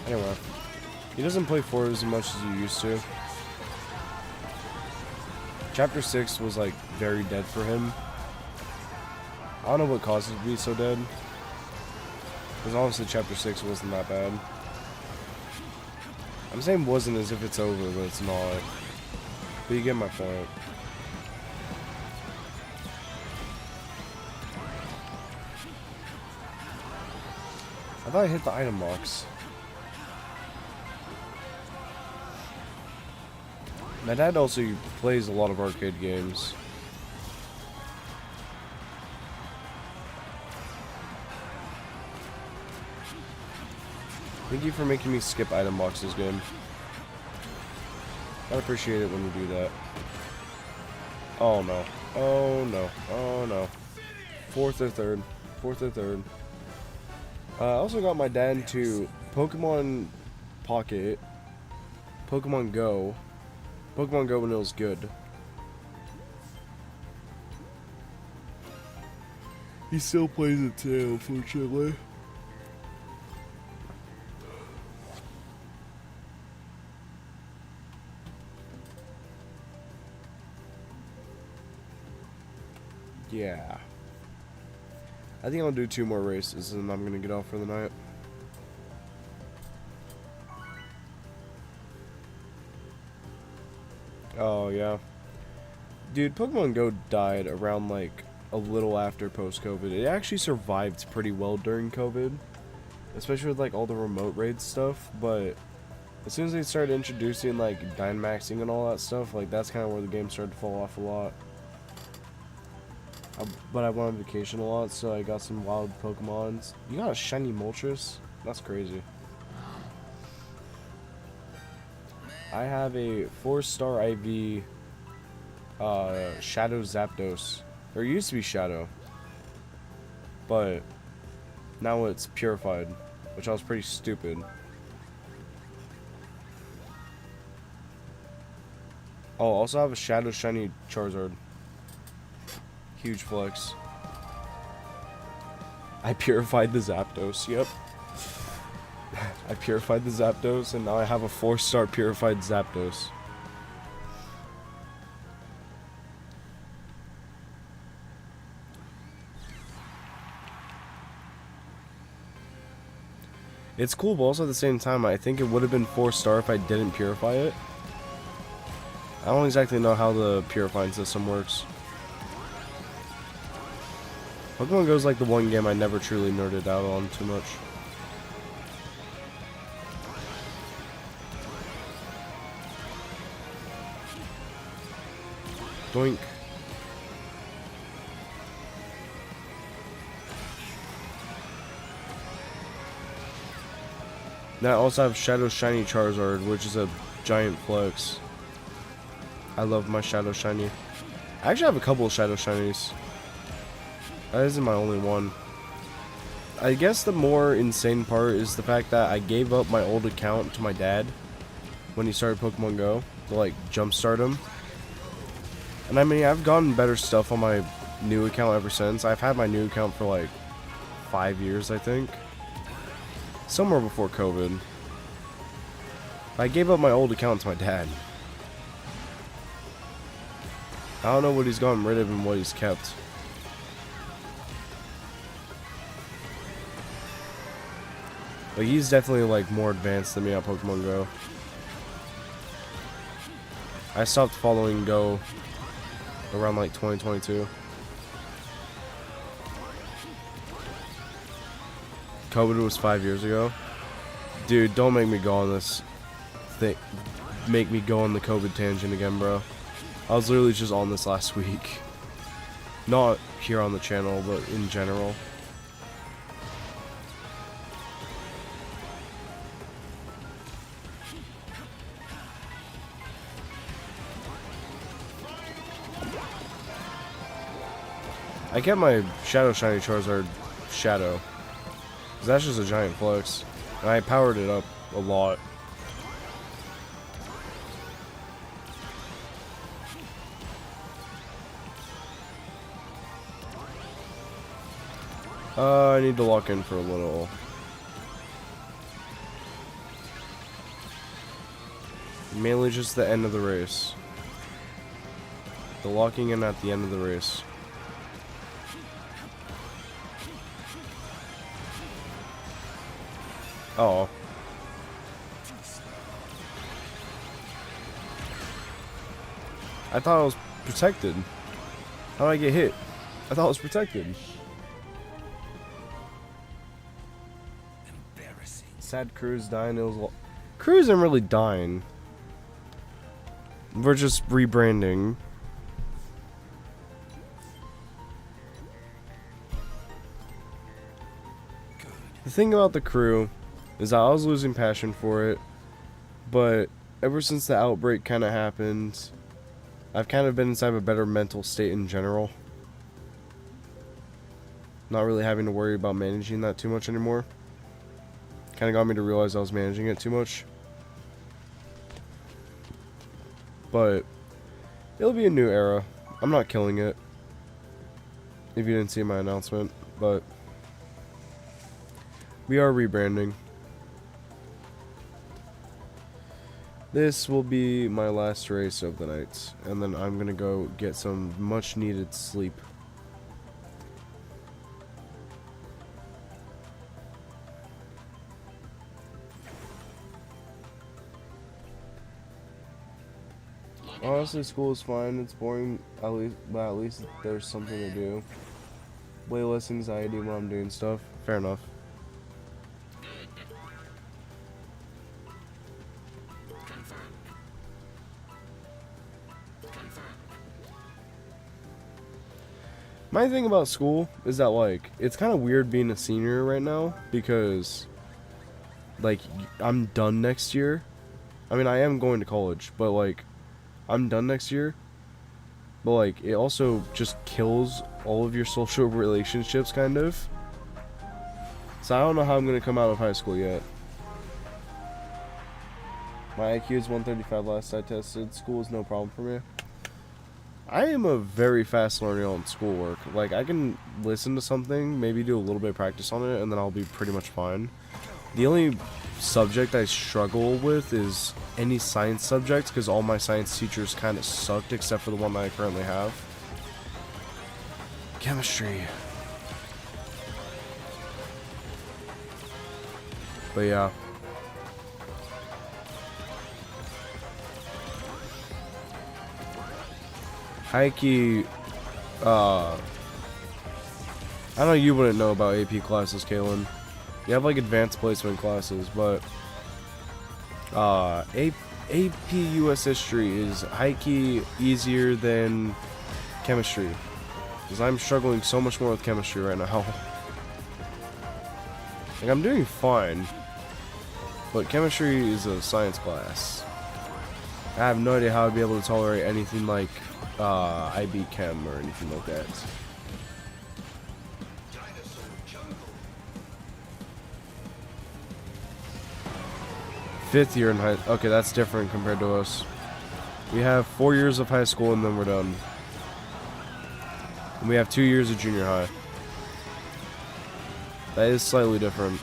Anyway, he doesn't play Fortnite as much as he used to. Chapter 6 was, like, very dead for him. I don't know what caused it to be so dead. Because honestly, Chapter 6 wasn't that bad. I'm saying wasn't as if it's over, but it's not. But you get my point. I thought I hit the item box. My dad also plays a lot of arcade games. Thank you for making me skip item boxes, game. I appreciate it when you do that. Oh no. Oh no. Oh no. Fourth or third. Fourth or third. I also got my dad into Pokemon Pocket. Pokemon Go. Pokemon Go when it was good. He still plays it today, unfortunately. Yeah. I think I'll do 2 more races and I'm gonna get off for the night. Oh, yeah. Dude, Pokemon Go died around, like, a little after post-COVID. It actually survived pretty well during COVID. Especially with, like, all the remote raid stuff. But as soon as they started introducing, like, Dynamaxing and all that stuff, like, that's kind of where the game started to fall off a lot. But I went on vacation a lot, so I got some wild Pokemons. You got a shiny Moltres? That's crazy. I have a 4-star IV Shadow Zapdos. Or it used to be Shadow. But now it's purified, which I was pretty stupid. Oh, also have a Shadow Shiny Charizard. Huge flex. I purified the Zapdos, yep. I purified the Zapdos, and now I have a 4-star purified Zapdos. It's cool, but also at the same time, I think it would have been 4-star if I didn't purify it. I don't exactly know how the purifying system works. Pokemon Go is like the one game I never truly nerded out on too much. Doink. Now I also have Shadow Shiny Charizard, which is a giant flex. I love my Shadow Shiny. I actually have a couple of Shadow Shinies. That isn't my only one. I guess the more insane part is the fact that I gave up my old account to my dad when he started Pokemon Go to like jumpstart him. And I mean, I've gotten better stuff on my new account ever since. I've had my new account for like 5 years, I think. Somewhere before COVID. I gave up my old account to my dad. I don't know what he's gotten rid of and what he's kept. But he's definitely like more advanced than me on Pokemon Go. I stopped following Go around like 2022. COVID was 5 years ago. Dude, don't make me go on this thing. Make me go on the COVID tangent again, bro. I was literally just on this last week. Not here on the channel, but in general. I kept my Shadow Shiny Charizard Shadow. 'Cause that's just a giant flex. And I powered it up a lot. I need to lock in for a little. Mainly just the end of the race. The locking in at the end of the race. Oh. I thought I was protected. How did I get hit? I thought I was protected. Embarrassing. Sad Crew's dying. It was Crew isn't really dying. We're just rebranding. Good. The thing about the Crew is that I was losing passion for it, but ever since the outbreak kind of happened, I've kind of been inside of a better mental state in general. Not really having to worry about managing that too much anymore. Kind of got me to realize I was managing it too much. But it'll be a new era. I'm not killing it, if you didn't see my announcement, but we are rebranding. This will be my last race of the night, and then I'm gonna go get some much needed sleep. Honestly, school is fine. It's boring, but at least there's something to do. Way less anxiety when I'm doing stuff. Fair enough. My thing about school is that, like, it's kind of weird being a senior right now because like, I'm done next year. I mean, I am going to college, but, like, I'm done next year. But, like, it also just kills all of your social relationships, kind of. So I don't know how I'm going to come out of high school yet. My IQ is 135 last I tested. School is no problem for me. I am a very fast learner on schoolwork. Like, I can listen to something, maybe do a little bit of practice on it, and then I'll be pretty much fine. The only subject I struggle with is any science subjects, because all my science teachers kind of sucked, except for the one that I currently have. Chemistry. But yeah. Heike, I know you wouldn't know about AP classes, Kaylin. You have like advanced placement classes, but AP US History is Heike easier than chemistry, because I'm struggling so much more with chemistry right now. Like, I'm doing fine, but chemistry is a science class. I have no idea how I'd be able to tolerate anything like IB Chem or anything like that. Fifth year in high. Okay, that's different compared to us. We have 4 years of high school and then we're done. And we have 2 years of junior high. That is slightly different.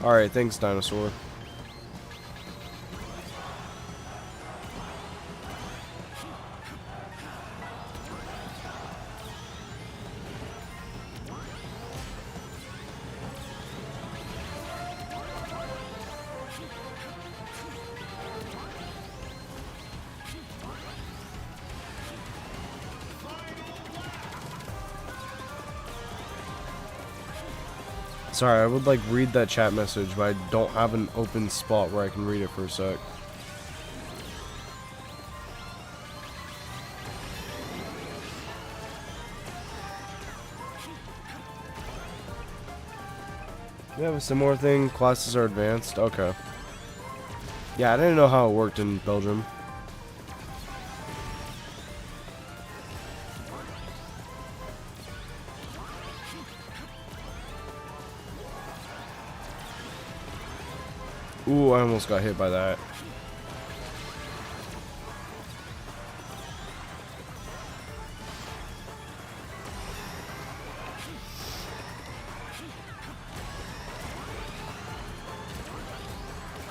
Alright, thanks, dinosaur. Sorry, I would like read that chat message, but I don't have an open spot where I can read it for a sec. We have a similar thing. Classes are advanced. Okay. Yeah, I didn't know how it worked in Belgium. Ooh, I almost got hit by that.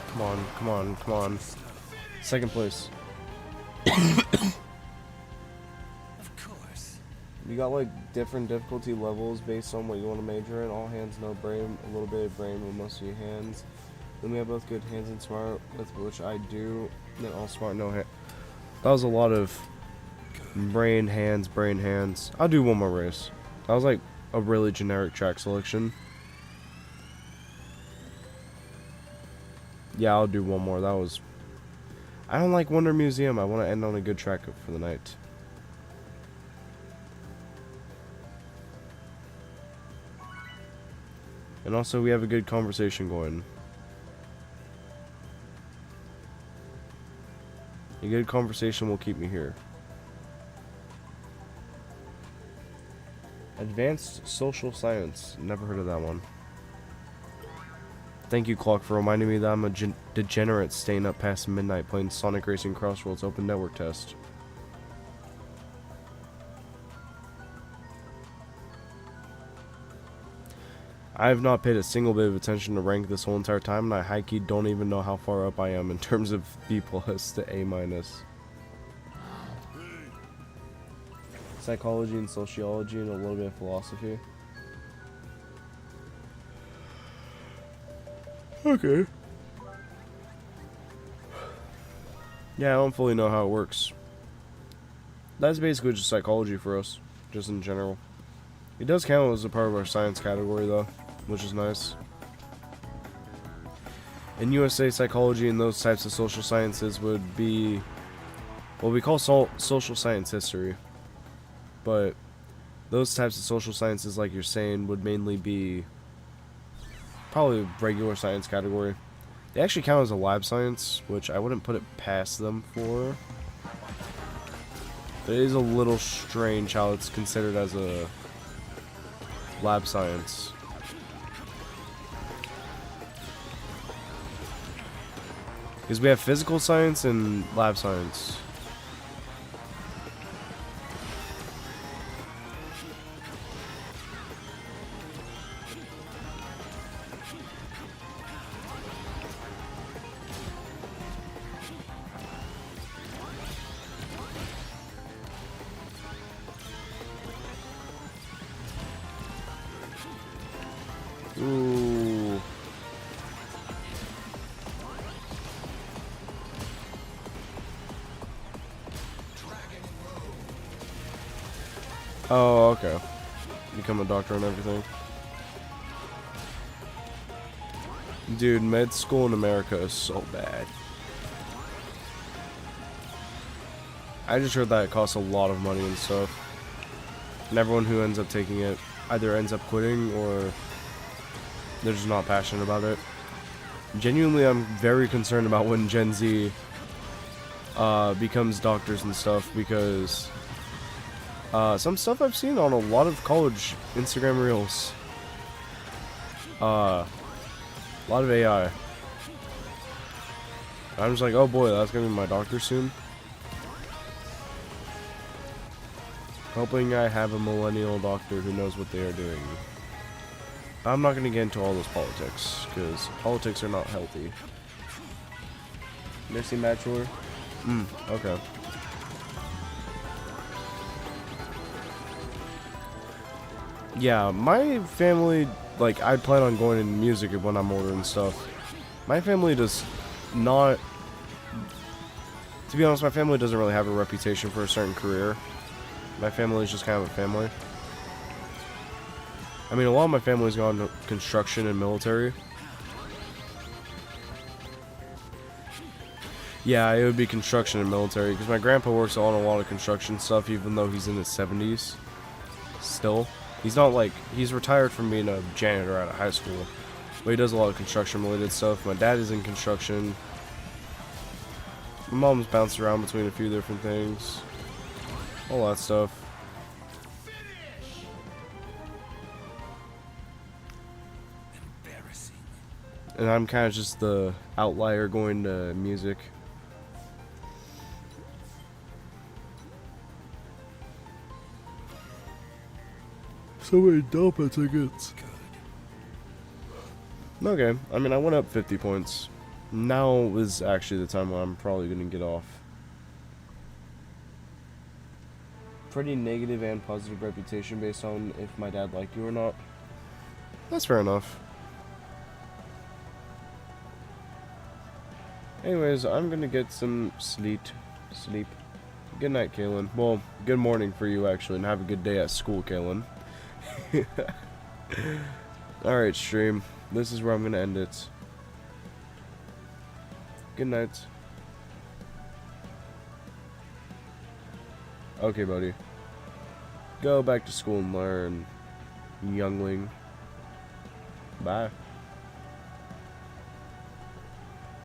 Come on, come on, come on. Second place. Of course. You got like different difficulty levels based on what you want to major in. All hands, no brain. A little bit of brain with most of your hands. Then we have both good hands and smart, with which I do. Then all smart, no hand. That was a lot of brain, hands, brain, hands. I'll do one more race. That was like a really generic track selection. Yeah, I'll do one more. That was... I don't like Wonder Museum. I want to end on a good track for the night. And also, we have a good conversation going. A good conversation will keep me here. Advanced Social Science. Never heard of that one. Thank you, Clock, for reminding me that I'm a degenerate staying up past midnight playing Sonic Racing Crossworlds Open Network Test. I have not paid a single bit of attention to rank this whole entire time, and I high-key don't even know how far up I am in terms of B+ to A-. Psychology and sociology and a little bit of philosophy. Okay. Yeah, I don't fully know how it works. That's basically just psychology for us, just in general. It does count as a part of our science category, though, which is nice. In USA, psychology and those types of social sciences would be what we call social science history. But those types of social sciences, like you're saying, would mainly be probably regular science category. They actually count as a lab science, which I wouldn't put it past them for. It is a little strange how it's considered as a lab science. Because we have physical science and lab science. Ooh. Oh, okay. Become a doctor and everything. Dude, med school in America is so bad. I just heard that it costs a lot of money and stuff. And everyone who ends up taking it either ends up quitting or they're just not passionate about it. Genuinely, I'm very concerned about when Gen Z becomes doctors and stuff, because some stuff I've seen on a lot of college Instagram reels. A lot of AI. I'm just like, oh boy, that's gonna be my doctor soon. Hoping I have a millennial doctor who knows what they are doing. I'm not gonna get into all those politics, because politics are not healthy. Nursing bachelor? Okay. Yeah, my family, like, I plan on going into music when I'm older and stuff. My family does not... To be honest, my family doesn't really have a reputation for a certain career. My family is just kind of a family. I mean, a lot of my family's gone to construction and military. Yeah, it would be construction and military, because my grandpa works on a lot of construction stuff, even though he's in his 70s. Still. He's not like, he's retired from being a janitor out of high school, but he does a lot of construction related stuff. My dad is in construction. My mom's bounced around between a few different things. All that stuff. And I'm kind of just the outlier going to music. So many Delta tickets. Okay, I mean, I went up 50 points. Now is actually the time when I'm probably going to get off. Pretty negative and positive reputation based on if my dad liked you or not. That's fair enough. Anyways, I'm gonna get some sleep. Good night, Kaylin. Well, good morning for you, actually, and have a good day at school, Kaylin. Alright, stream. This is where I'm gonna end it. Good night. Okay, buddy. Go back to school and learn, youngling. Bye.